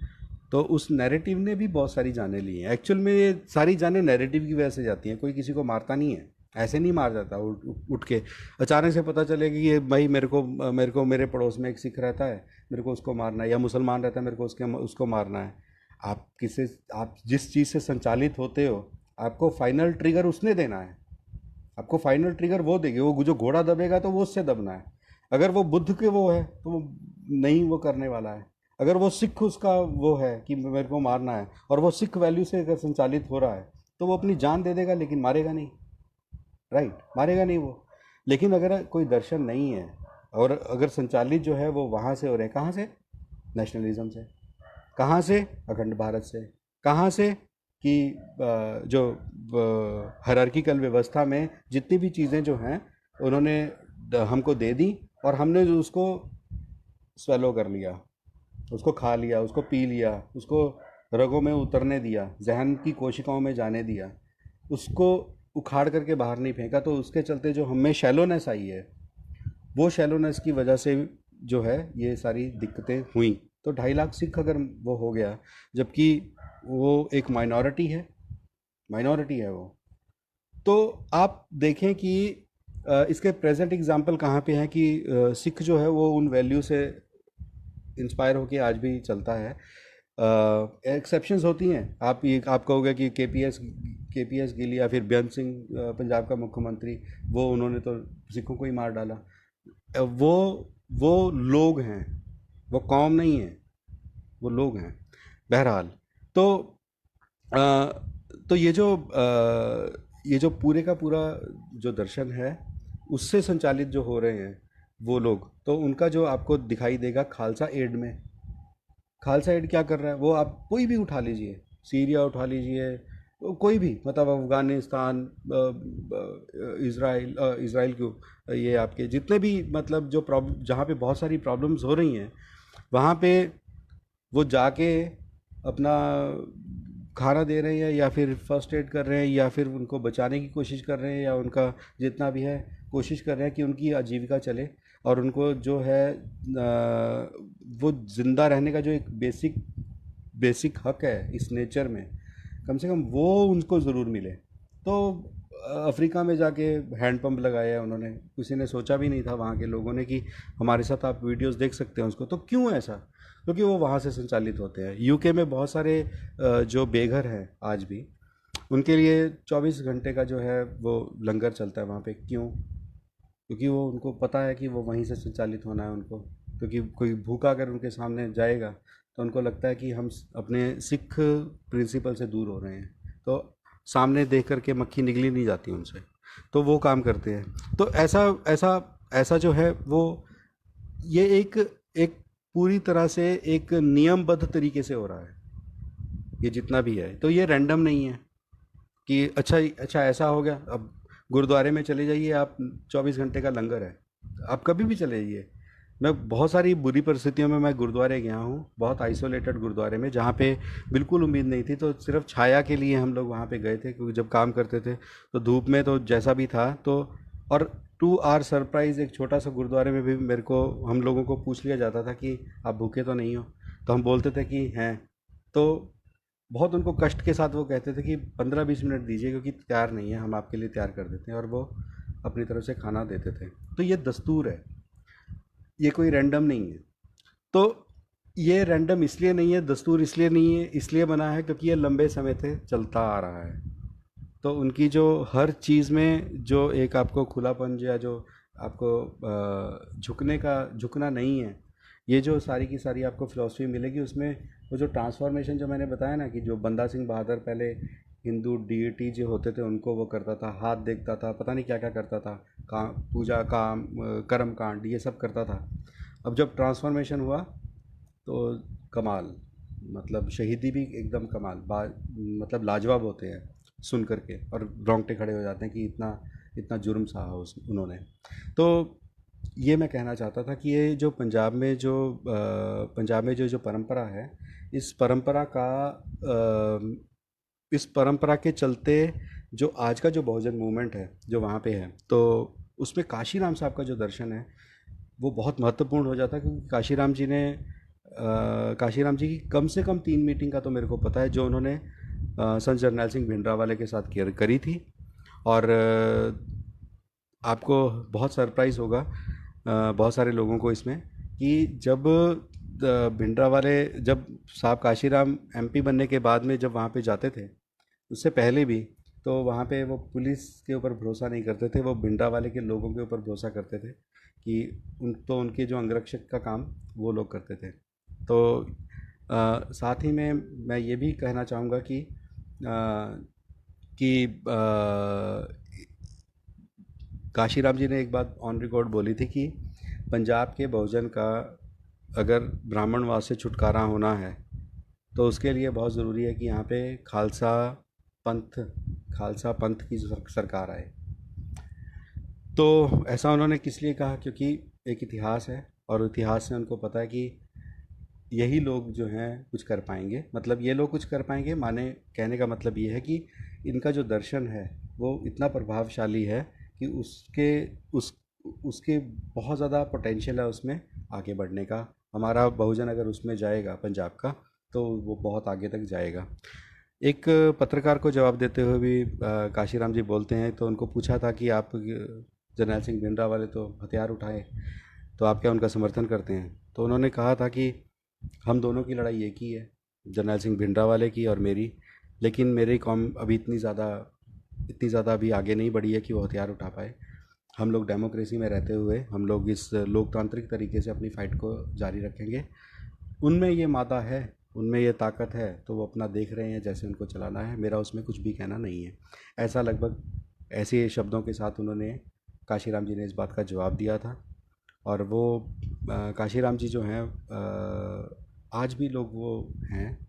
A: तो उस नैरेटिव ने भी बहुत सारी जानें ली हैं। एक्चुअल में ये सारी जानें नैरेटिव की वजह से जाती हैं, कोई किसी को मारता नहीं है, ऐसे नहीं मार जाता उठ के अचानक से पता चले कि ये भाई मेरे को मेरे पड़ोस में एक सिख रहता है, मेरे को उसको मारना है, या मुसलमान रहता है, मेरे को उसको मारना है। आप जिस चीज़ से संचालित होते हो, आपको फाइनल ट्रिगर उसने देना है। आपको फाइनल ट्रिगर वो देगी, वो जो घोड़ा दबेगा तो वो उससे दबना है। अगर वो बुद्ध के वो है तो वो नहीं वो करने वाला है। अगर वो सिख उसका वो है कि मेरे को मारना है, और वो सिख वैल्यू से अगर संचालित हो रहा है, तो वो अपनी जान दे देगा, लेकिन मारेगा नहीं। राइट, मारेगा नहीं वो। लेकिन अगर कोई दर्शन नहीं है, और अगर संचालित जो है वो वहाँ से हो रहे हैं, कहाँ से? नेशनलिज्म से। कहाँ से? अखंड भारत से। कहाँ से? कि जो हायरार्किकल व्यवस्था में जितनी भी चीज़ें जो हैं, उन्होंने हमको दे दी, और हमने जो उसको स्वेलो कर लिया, उसको खा लिया, उसको पी लिया, उसको रगों में उतरने दिया, जहन की कोशिकाओं में जाने दिया, उसको उखाड़ करके बाहर नहीं फेंका। तो उसके चलते जो हमें शैलोनेस आई है, वो शैलोनेस की वजह से जो है ये सारी दिक्कतें हुई। तो 2.5 लाख सिख अगर वो हो गया, जबकि वो एक माइनॉरिटी है वो, तो आप देखें कि इसके प्रेजेंट एग्जांपल कहाँ पे हैं कि सिख जो है वो उन वैल्यू से इंस्पायर होके आज भी चलता है। एक्सेप्शंस होती हैं। आप कहोगे कि के पी एस गिल या फिर बेअंत सिंह, पंजाब का मुख्यमंत्री, वो उन्होंने तो सिखों को ही मार डाला। वो लोग हैं, वो कौम नहीं है, वो लोग हैं। बहरहाल, तो अ, तो ये जो पूरे का पूरा जो दर्शन है, उससे संचालित जो हो रहे हैं वो लोग, तो उनका जो आपको दिखाई देगा खालसा एड में। खालसा एड क्या कर रहा है? वो आप कोई भी उठा लीजिए, सीरिया उठा लीजिए, कोई भी, मतलब अफगानिस्तान, इसराइल क्यों, ये आपके जितने भी, मतलब जो प्रॉब्लम, जहाँ पे बहुत सारी प्रॉब्लम्स हो रही हैं, वहाँ पे वो जाके अपना खाना दे रहे हैं, या फिर फर्स्ट एड कर रहे हैं, या फिर उनको बचाने की कोशिश कर रहे हैं, या उनका जितना भी है कोशिश कर रहे हैं कि उनकी आजीविका चले, और उनको जो है वो ज़िंदा रहने का जो एक बेसिक हक है इस नेचर में, कम से कम वो उनको ज़रूर मिले। तो अफ्रीका में जाके हैंड पंप लगाया है उन्होंने, किसी ने सोचा भी नहीं था वहाँ के लोगों ने कि हमारे साथ आप वीडियोस देख सकते हैं उसको। तो क्यों ऐसा? क्योंकि वो वहाँ से संचालित होते हैं। यूके में बहुत सारे जो बेघर हैं आज भी, उनके लिए 24 घंटे का जो है वो लंगर चलता है वहाँ पे। क्यों? क्योंकि वो उनको पता है कि वो वहीं से संचालित होना है उनको। क्योंकि कोई भूखा अगर उनके सामने जाएगा, तो उनको लगता है कि हम अपने सिख प्रिंसिपल से दूर हो रहे हैं। तो सामने देख करके मक्खी निगली नहीं जाती उनसे, तो वो काम करते हैं। तो ऐसा ऐसा ऐसा जो है वो, ये एक एक पूरी तरह से एक नियमबद्ध तरीके से हो रहा है, ये जितना भी है। तो ये रैंडम नहीं है कि अच्छा अच्छा ऐसा हो गया। अब गुरुद्वारे में चले जाइए आप, 24 घंटे का लंगर है, आप कभी भी चले जाइए। मैं बहुत सारी बुरी परिस्थितियों में मैं गुरुद्वारे गया हूँ, बहुत आइसोलेटेड गुरुद्वारे में, जहाँ पे बिल्कुल उम्मीद नहीं थी, तो सिर्फ छाया के लिए हम लोग वहाँ पे गए थे, क्योंकि जब काम करते थे तो धूप में तो जैसा भी था। तो और टू आर सरप्राइज़, एक छोटा सा गुरुद्वारे में भी मेरे को, हम लोगों को पूछ लिया जाता था कि आप भूखे तो नहीं हो? तो हम बोलते थे कि हैं। तो बहुत उनको कष्ट के साथ वो कहते थे कि 15-20 मिनट दीजिए, क्योंकि तैयार नहीं है, हम आपके लिए तैयार कर देते हैं, और वो अपनी तरफ से खाना देते थे। तो ये दस्तूर है, ये कोई रैंडम नहीं है। तो ये रैंडम इसलिए नहीं है, दस्तूर इसलिए नहीं है, इसलिए बना है क्योंकि ये लंबे समय से चलता आ रहा है। तो उनकी जो हर चीज़ में जो एक आपको खुलापन, या जो आपको झुकना नहीं है, ये जो सारी की सारी आपको फिलॉसफी मिलेगी उसमें। वो जो ट्रांसफॉर्मेशन जो मैंने बताया ना, कि जो बंदा सिंह बहादुर पहले हिंदू डीईटी जो होते थे उनको वो करता था, हाथ देखता था, पता नहीं क्या क्या करता था, काम, पूजा, काम, कर्म कांड, ये सब करता था। अब जब ट्रांसफॉर्मेशन हुआ, तो कमाल, मतलब शहीदी भी एकदम कमाल, मतलब लाजवाब होते हैं सुन करके, और रोंगटे खड़े हो जाते हैं कि इतना इतना जुर्म सहा उस उन्होंने। तो ये मैं कहना चाहता था कि ये जो पंजाब में जो जो परंपरा है, इस परंपरा का इस परंपरा के चलते जो आज का जो बहुजन मूवमेंट है जो वहाँ पे है, तो उसमें काशीराम साहब का जो दर्शन है वो बहुत महत्वपूर्ण हो जाता है, क्योंकि काशीराम जी की कम से कम 3 मीटिंग का तो मेरे को पता है जो उन्होंने संत जरनैल सिंह भिंडरावाले के साथ करी थी। और आपको बहुत सरप्राइज़ होगा, बहुत सारे लोगों को इसमें, कि जब भिंडरावाले, जब साहब काशीराम एमपी बनने के बाद में जब वहाँ पे जाते थे, उससे पहले भी, तो वहाँ पे वो पुलिस के ऊपर भरोसा नहीं करते थे, वो भिंडरावाले के लोगों के ऊपर भरोसा करते थे कि उनके जो अंगरक्षक का काम वो लोग करते थे। तो साथ ही में मैं ये भी कहना चाहूँगा कि काशीराम जी ने एक बात ऑन रिकॉर्ड बोली थी कि पंजाब के बहुजन का अगर ब्राह्मणवाद से छुटकारा होना है तो उसके लिए बहुत ज़रूरी है कि यहाँ पे पंथ खालसा पंथ की सरकार आए। तो ऐसा उन्होंने किस लिए कहा, क्योंकि एक इतिहास है, और इतिहास से उनको पता है कि यही लोग जो हैं कुछ कर पाएंगे, मतलब ये लोग कुछ कर पाएंगे, माने कहने का मतलब ये है कि इनका जो दर्शन है वो इतना प्रभावशाली है कि उसके बहुत ज़्यादा पोटेंशियल है उसमें आगे बढ़ने का। हमारा बहुजन अगर उसमें जाएगा पंजाब का, तो वो बहुत आगे तक जाएगा। एक पत्रकार को जवाब देते हुए भी काशीराम जी बोलते हैं, तो उनको पूछा था कि आप जरनैल सिंह भिंडरावाले तो हथियार उठाए, तो आप क्या उनका समर्थन करते हैं? तो उन्होंने कहा था कि हम दोनों की लड़ाई एक ही है, जरनैल सिंह भिंडरावाले की और मेरी, लेकिन मेरी कौम अभी इतनी ज़्यादा अभी आगे नहीं बढ़ी है कि वो हथियार उठा पाए। हम लोग डेमोक्रेसी में रहते हुए हम लोग इस लोकतांत्रिक तरीके से अपनी फ़ाइट को जारी रखेंगे। उनमें ये मादा है, उनमें ये ताकत है, तो वो अपना देख रहे हैं जैसे उनको चलाना है, मेरा उसमें कुछ भी कहना नहीं है। ऐसा लगभग ऐसे शब्दों के साथ उन्होंने, काशीराम जी ने इस बात का जवाब दिया था। और वो काशीराम जी जो हैं, आज भी लोग वो हैं,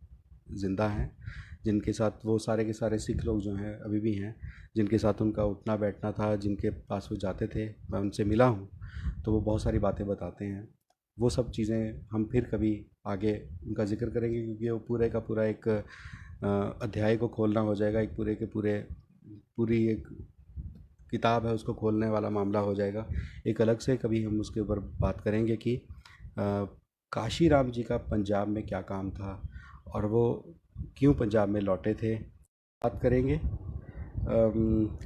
A: ज़िंदा हैं, जिनके साथ वो सारे के सारे सिख लोग जो हैं अभी भी हैं, जिनके साथ उनका उठना बैठना था, जिनके पास वो जाते थे, मैं उनसे मिला हूँ। तो वो बहुत सारी बातें बताते हैं। वो सब चीज़ें हम फिर कभी आगे उनका ज़िक्र करेंगे, क्योंकि वो पूरे का पूरा एक अध्याय को खोलना हो जाएगा, एक पूरे के पूरे पूरी एक किताब है उसको खोलने वाला मामला हो जाएगा। एक अलग से कभी हम उसके ऊपर बात करेंगे कि काशीराम जी का पंजाब में क्या काम था, और वो क्यों पंजाब में लौटे थे, बात करेंगे।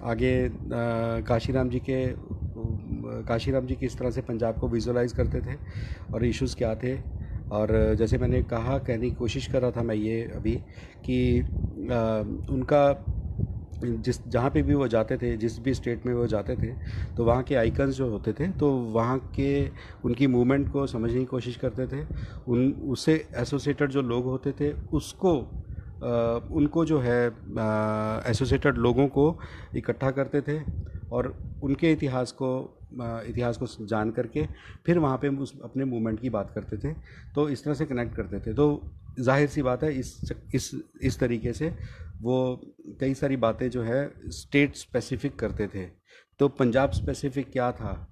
A: आगे काशीराम जी किस तरह से पंजाब को विजुअलाइज करते थे और इश्यूज़ क्या थे। और जैसे मैंने कहा, कहने की कोशिश कर रहा था मैं ये अभी, कि उनका जिस जहाँ पे भी वो जाते थे, जिस भी स्टेट में वो जाते थे, तो वहाँ के आइकन्स जो होते थे, तो वहाँ के उनकी मूवमेंट को समझने की कोशिश करते थे। उन उससे एसोसिएटेड जो लोग होते थे उसको उनको जो है एसोसिएटेड लोगों को इकट्ठा करते थे, और उनके इतिहास को जान करके फिर वहाँ पे उस अपने मूवमेंट की बात करते थे। तो इस तरह से कनेक्ट करते थे। तो जाहिर सी बात है, इस तरीके से वो कई सारी बातें जो है स्टेट स्पेसिफिक करते थे। तो पंजाब स्पेसिफिक क्या था,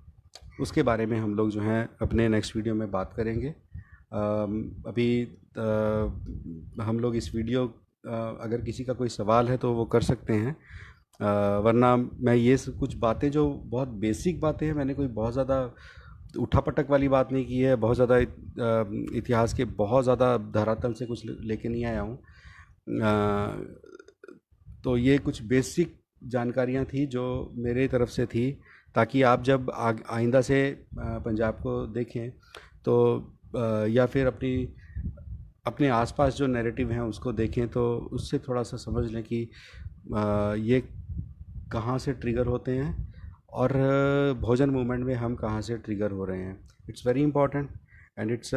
A: उसके बारे में हम लोग जो हैं अपने नेक्स्ट वीडियो में बात करेंगे। अभी हम लोग इस वीडियो, अगर किसी का कोई सवाल है तो वो कर सकते हैं, वरना मैं कुछ बातें जो बहुत बेसिक बातें हैं, मैंने कोई बहुत ज़्यादा उठापटक वाली बात नहीं की है, बहुत ज़्यादा इतिहास के बहुत ज़्यादा धरातल से कुछ लेके नहीं आया हूँ। तो ये कुछ बेसिक जानकारियाँ थी जो मेरे तरफ से थी, ताकि आप जब आइंदा से पंजाब को देखें, तो या फिर अपने आसपास जो नैरेटिव हैं उसको देखें, तो उससे थोड़ा सा समझ लें कि ये कहाँ से ट्रिगर होते हैं, और भोजन मूवमेंट में हम कहाँ से ट्रिगर हो रहे हैं। It's very important, and it's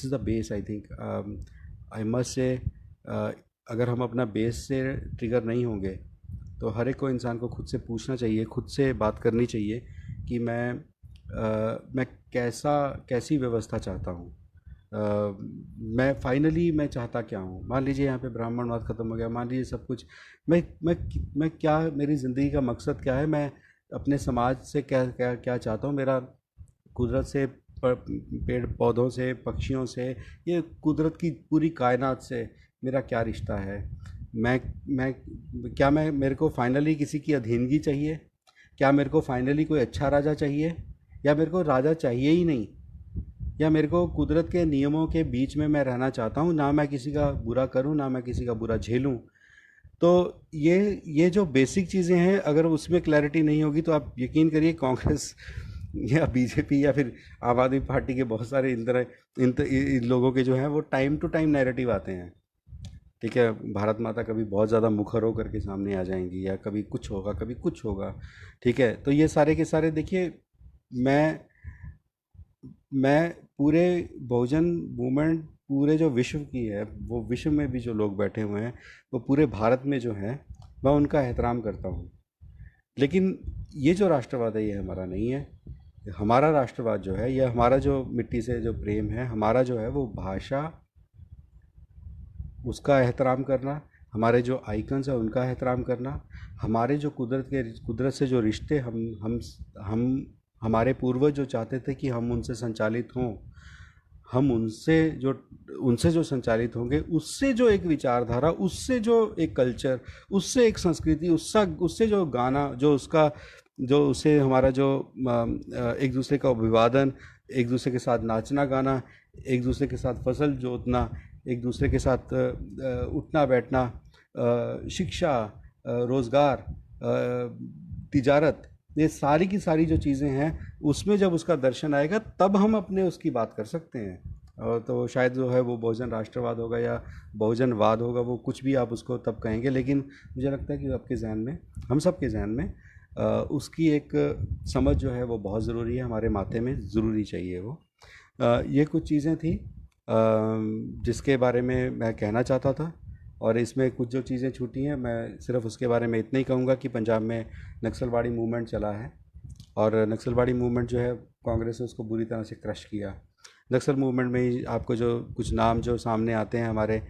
A: the base, I think. I must say, अगर हम अपना बेस से ट्रिगर नहीं होंगे, तो हर एक को इंसान को खुद से पूछना चाहिए, खुद से बात करनी चाहिए कि मैं मैं कैसी व्यवस्था चाहता हूँ। मैं फाइनली मैं चाहता क्या हूँ। मान लीजिए यहाँ पे ब्राह्मणवाद ख़त्म हो गया, मान लीजिए सब कुछ, मैं मैं मैं क्या, मेरी ज़िंदगी का मकसद क्या है, मैं अपने समाज से क्या क्या क्या चाहता हूँ, मेरा कुदरत से, पेड़ पौधों से, पक्षियों से, ये कुदरत की पूरी कायनात से मेरा क्या रिश्ता है। मैं मैं क्या, मैं मेरे को फाइनली किसी की अधीनगी चाहिए? क्या मेरे को फाइनली कोई अच्छा राजा चाहिए, या मेरे को राजा चाहिए ही नहीं, या मेरे को कुदरत के नियमों के बीच में मैं रहना चाहता हूँ, ना मैं किसी का बुरा करूँ ना मैं किसी का बुरा झेलूँ। तो ये जो बेसिक चीज़ें हैं, अगर उसमें क्लैरिटी नहीं होगी तो आप यकीन करिए कांग्रेस या बीजेपी या फिर आम आदमी पार्टी के बहुत सारे इन तरह इन लोगों के जो हैं वो टाइम टू टाइम नैरेटिव आते हैं। ठीक है, भारत माता कभी बहुत ज़्यादा मुखर होकर के सामने आ जाएंगी, या कभी कुछ होगा कभी कुछ होगा। ठीक है, तो ये सारे के सारे देखिए, मैं मैं पूरे बहुजन मूवमेंट, पूरे जो विश्व की है, वो विश्व में भी जो लोग बैठे हुए हैं, वो पूरे भारत में जो हैं, मैं उनका एहतराम करता हूँ। लेकिन ये जो राष्ट्रवाद है ये हमारा नहीं है। हमारा राष्ट्रवाद जो है, ये हमारा जो मिट्टी से जो प्रेम है हमारा जो है, वो भाषा, उसका एहतराम करना, हमारे जो आइकन्स हैं उनका एहतराम करना, हमारे जो कुदरत से जो रिश्ते हम हमारे पूर्वज जो चाहते थे कि हम उनसे संचालित हों, हम उनसे जो संचालित होंगे, उससे जो एक विचारधारा, उससे जो एक कल्चर, उससे एक संस्कृति, उससे जो गाना, जो उसका, जो उससे हमारा जो एक दूसरे का अभिवादन, एक दूसरे के साथ नाचना गाना, एक दूसरे के साथ फसल जोतना, एक दूसरे के साथ उठना बैठना, शिक्षा, रोज़गार, तिजारत, ये सारी की सारी जो चीज़ें हैं, उसमें जब उसका दर्शन आएगा तब हम अपने उसकी बात कर सकते हैं। और तो शायद जो है वो बहुजन राष्ट्रवाद होगा या बहुजनवाद होगा, वो कुछ भी आप उसको तब कहेंगे, लेकिन मुझे लगता है कि आपके जहन में, हम सब के जहन में उसकी एक समझ जो है वो बहुत ज़रूरी है, हमारे माथे में ज़रूरी चाहिए वो। ये कुछ चीज़ें थी जिसके बारे में मैं कहना चाहता था। और इसमें कुछ जो चीज़ें छूटी हैं, मैं सिर्फ उसके बारे में इतना ही कहूँगा कि पंजाब में नक्सलवाड़ी मूवमेंट चला है, और नक्सलवाड़ी मूवमेंट जो है, कांग्रेस ने उसको बुरी तरह से क्रश किया। नक्सल मूवमेंट में ही आपको जो कुछ नाम जो सामने आते हैं, हमारे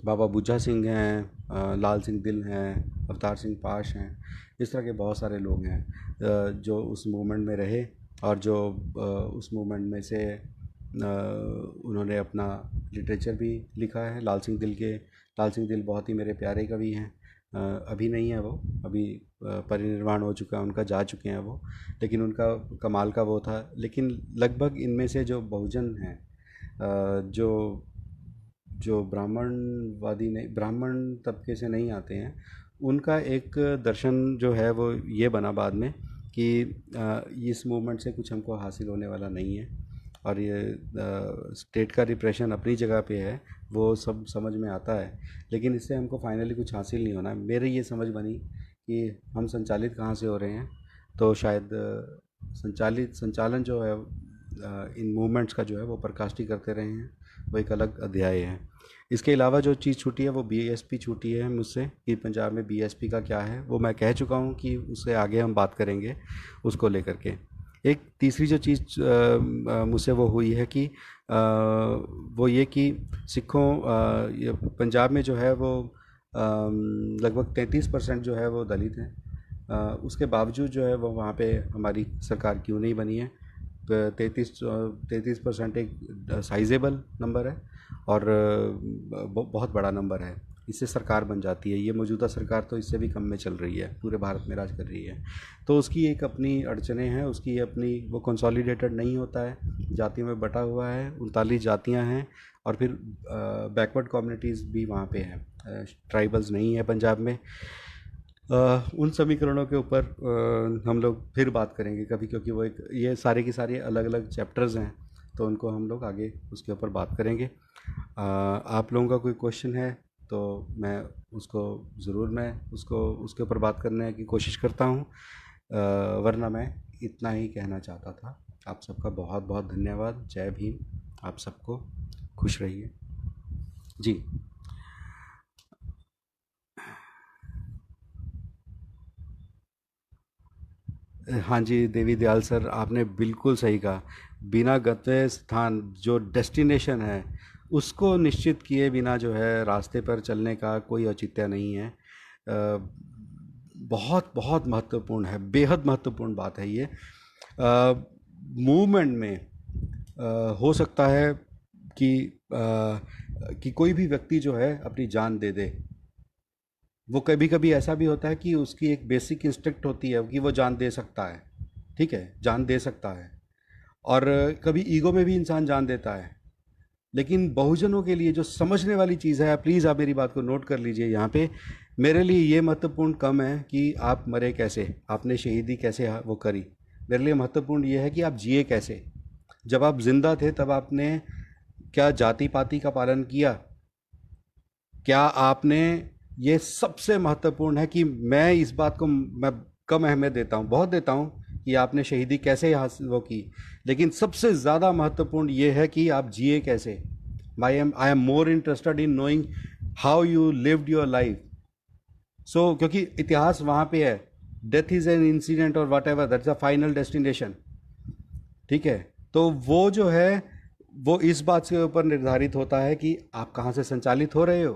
A: बाबा बुज्झा सिंह हैं, लाल सिंह दिल हैं, अवतार सिंह पाश हैं, इस तरह के बहुत सारे लोग हैं जो उस मूवमेंट में रहे, और जो उस मूवमेंट में से उन्होंने अपना लिटरेचर भी लिखा है। लाल सिंह दिल बहुत ही मेरे प्यारे कवि हैं। अभी नहीं है वो, अभी परिनिर्वाण हो चुका है उनका, जा चुके हैं वो, लेकिन उनका कमाल का वो था। लेकिन लगभग इनमें से जो बहुजन हैं, जो जो ब्राह्मणवादी नहीं, ब्राह्मण तबके से नहीं आते हैं, उनका एक दर्शन जो है वो ये बना बाद में कि इस मूवमेंट से कुछ हमको हासिल होने वाला नहीं है, और ये स्टेट का रिप्रेशन अपनी जगह पे है, वो सब समझ में आता है, लेकिन इससे हमको फाइनली कुछ हासिल नहीं होना। मेरी ये समझ बनी कि हम संचालित कहाँ से हो रहे हैं, तो शायद संचालन जो है इन मूवमेंट्स का जो है वो प्रकाष्ठी करते रहे हैं, वो एक अलग अध्याय है। इसके अलावा जो चीज़ छूटी है वो बीएसपी छूटी है मुझसे, कि पंजाब में बीएसपी का क्या है, वो मैं कह चुका हूँ कि उससे आगे हम बात करेंगे उसको लेकर के। एक तीसरी जो चीज़ मुझसे वो हुई है कि वो ये कि सिखों, ये पंजाब में जो है वो लगभग 33% जो है वो दलित हैं। उसके बावजूद जो है वो वहाँ पे हमारी सरकार क्यों नहीं बनी है? 33% एक साइजेबल नंबर है, और बहुत बड़ा नंबर है। इससे सरकार बन जाती है, ये मौजूदा सरकार तो इससे भी कम में चल रही है, पूरे भारत में राज कर रही है। तो उसकी एक अपनी अड़चनें हैं, उसकी अपनी, वो कंसोलिडेटेड नहीं होता है, जातियों में बटा हुआ है, 39 जातियाँ हैं, और फिर बैकवर्ड कम्युनिटीज़ भी वहाँ पे हैं, ट्राइबल्स नहीं है पंजाब में। उन समीकरणों के ऊपर हम लोग फिर बात करेंगे कभी, क्योंकि वो एक, ये सारे की सारी अलग अलग चैप्टर्स हैं, तो उनको हम लोग आगे उसके ऊपर बात करेंगे। आप लोगों का कोई क्वेश्चन है तो मैं उसको ज़रूर, मैं उसको उसके ऊपर बात करने की कोशिश करता हूँ, वरना मैं इतना ही कहना चाहता था। आप सबका बहुत बहुत धन्यवाद। जय भीम। आप सबको खुश रहिए जी। हाँ जी, देवी दयाल सर, आपने बिल्कुल सही कहा। बिना गंतव्य स्थान जो डेस्टिनेशन है उसको निश्चित किए बिना जो है रास्ते पर चलने का कोई औचित्य नहीं है। बहुत बहुत महत्वपूर्ण है, बेहद महत्वपूर्ण बात है ये। मूवमेंट में हो सकता है कि कोई भी व्यक्ति जो है अपनी जान दे दे। वो कभी कभी ऐसा भी होता है कि उसकी एक बेसिक इंस्टिंक्ट होती है कि वो जान दे सकता है, ठीक है, जान दे सकता है। और कभी ईगो में भी इंसान जान देता है। लेकिन बहुजनों के लिए जो समझने वाली चीज़ है, प्लीज़ आप मेरी बात को नोट कर लीजिए यहाँ पे। मेरे लिए ये महत्वपूर्ण कम है कि आप मरे कैसे, आपने शहीदी कैसे वो करी। मेरे लिए महत्वपूर्ण ये है कि आप जिए कैसे। जब आप जिंदा थे तब आपने क्या जाति पाति का पालन किया? क्या आपने, ये सबसे महत्वपूर्ण है कि मैं इस बात को मैं कम अहमियत देता हूँ, बहुत देता हूँ, कि आपने शहीदी कैसे हासिल वो की। लेकिन सबसे ज़्यादा महत्वपूर्ण ये है कि आप जिए कैसे। I am more interested in knowing how you lived your life. So क्योंकि इतिहास वहाँ पे है। डेथ इज़ एन इंसिडेंट और whatever, that's a final destination. ठीक है। तो वो जो है वो इस बात के ऊपर निर्धारित होता है कि आप कहाँ से संचालित हो रहे हो।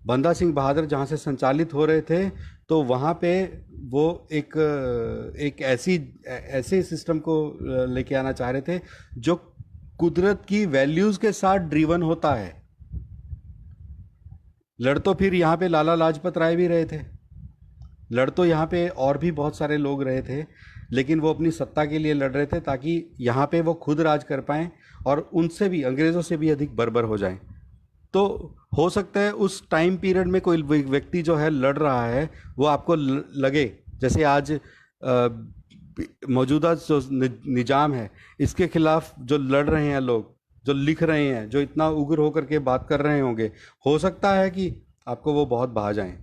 A: बंदा सिंह बहादुर जहाँ से संचालित हो रहे थे, तो वहाँ पे वो एक ऐसे सिस्टम को लेके आना चाह रहे थे जो कुदरत की वैल्यूज़ के साथ ड्रीवन होता है। लड़ तो फिर यहाँ पे लाला लाजपत राय भी रहे थे, लड़ तो यहाँ पे और भी बहुत सारे लोग रहे थे, लेकिन वो अपनी सत्ता के लिए लड़ रहे थे ताकि यहाँ पे वो खुद राज कर पाएं और उनसे भी, अंग्रेज़ों से भी अधिक बर्बर हो जाएं। तो हो सकता है उस टाइम पीरियड में कोई व्यक्ति जो है लड़ रहा है, वो आपको लगे जैसे आज मौजूदा जो निजाम है इसके खिलाफ जो लड़ रहे हैं लोग, जो लिख रहे हैं, जो इतना उग्र होकर के बात कर रहे होंगे, हो सकता है कि आपको वो बहुत भा जाएं।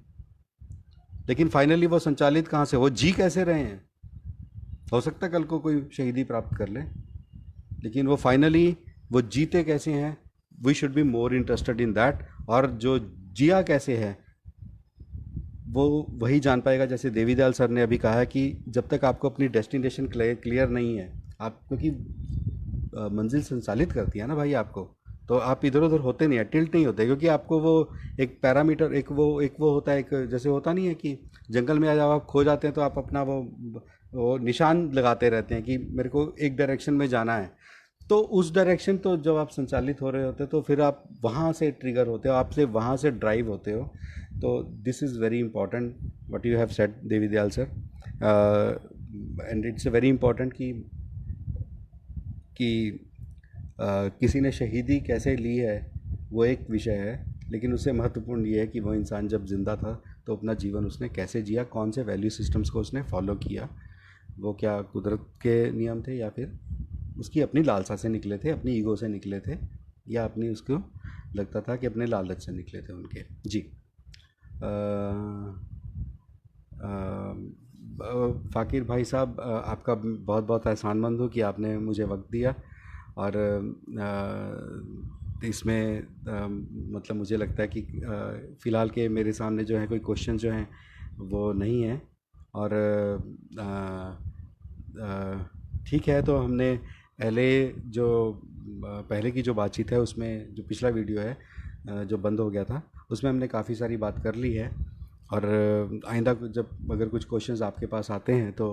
A: लेकिन फाइनली वो संचालित कहाँ से, वो जी कैसे रहे हैं? हो सकता है कल को कोई शहीदी प्राप्त कर ले, लेकिन वो फाइनली वो जीते कैसे हैं, we should be more interested in that. और जो जिया कैसे है वो वही जान पाएगा। जैसे देवी दयाल सर ने अभी कहा है कि जब तक आपको अपनी डेस्टिनेशन क्लियर नहीं है, आप, क्योंकि मंजिल संचालित करती है ना भाई आपको, तो आप इधर उधर होते नहीं है, टिल्ट नहीं होते, क्योंकि आपको वो एक पैरामीटर, एक वो होता है, एक जैसे होता नहीं है कि जंगल में जब आप खो जाते हैं तो आप अपना वो निशान लगाते रहते हैं कि मेरे को एक डायरेक्शन में जाना है। तो उस डायरेक्शन, तो जब आप संचालित हो रहे होते हो तो फिर आप वहाँ से ट्रिगर होते हो, आपसे वहाँ से ड्राइव होते हो। तो this is very important what you have said Devi Dayal sir. And it's very important कि किसी ने शहीदी कैसे ली है वो एक विषय है, लेकिन उससे महत्वपूर्ण ये है कि वो इंसान जब जिंदा था तो अपना जीवन उसने कैसे जिया, कौन से वैल्यू सिस्टम्स को उसने फॉलो किया। वो क्या कुदरत के नियम थे या फिर उसकी अपनी लालसा से निकले थे, अपनी ईगो से निकले थे, या अपनी उसको लगता था कि अपने लालच से निकले थे उनके। जी। अ, फ़ाकिर भाई साहब, आपका बहुत बहुत एहसानमंद हूँ कि आपने मुझे वक्त दिया। और इसमें मतलब मुझे लगता है कि फ़िलहाल के मेरे सामने जो है कोई क्वेश्चन जो हैं वो नहीं है। और ठीक है, तो हमने पहले जो पहले की जो बातचीत है उसमें, जो पिछला वीडियो है जो बंद हो गया था, उसमें हमने काफ़ी सारी बात कर ली है। और आइंदा जब अगर कुछ क्वेश्चंस आपके पास आते हैं तो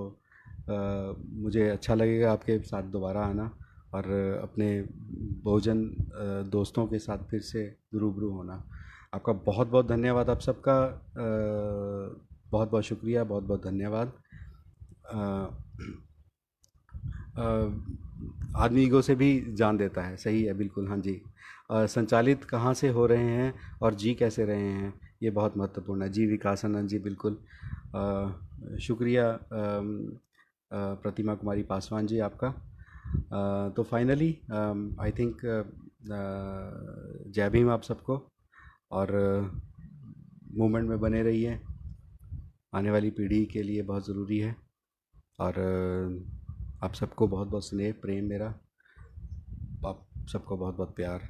A: मुझे अच्छा लगेगा आपके साथ दोबारा आना और अपने बहुजन दोस्तों के साथ फिर से रूबरू होना। आपका बहुत बहुत धन्यवाद, आप सबका बहुत बहुत शुक्रिया, बहुत बहुत धन्यवाद। अ, आदमी ईगो से भी जान देता है, सही है, बिल्कुल, हाँ जी। संचालित कहाँ से हो रहे हैं और जी कैसे रहे हैं, ये बहुत महत्वपूर्ण है। जी विकासानंद जी, बिल्कुल। शुक्रिया प्रतिमा कुमारी पासवान जी आपका। तो फाइनली आई थिंक जय भीम आप सबको। और मूवमेंट में बने रहिए, आने वाली पीढ़ी के लिए बहुत ज़रूरी है। और आप सबको बहुत बहुत स्नेह प्रेम मेरा, आप सबको बहुत बहुत प्यार।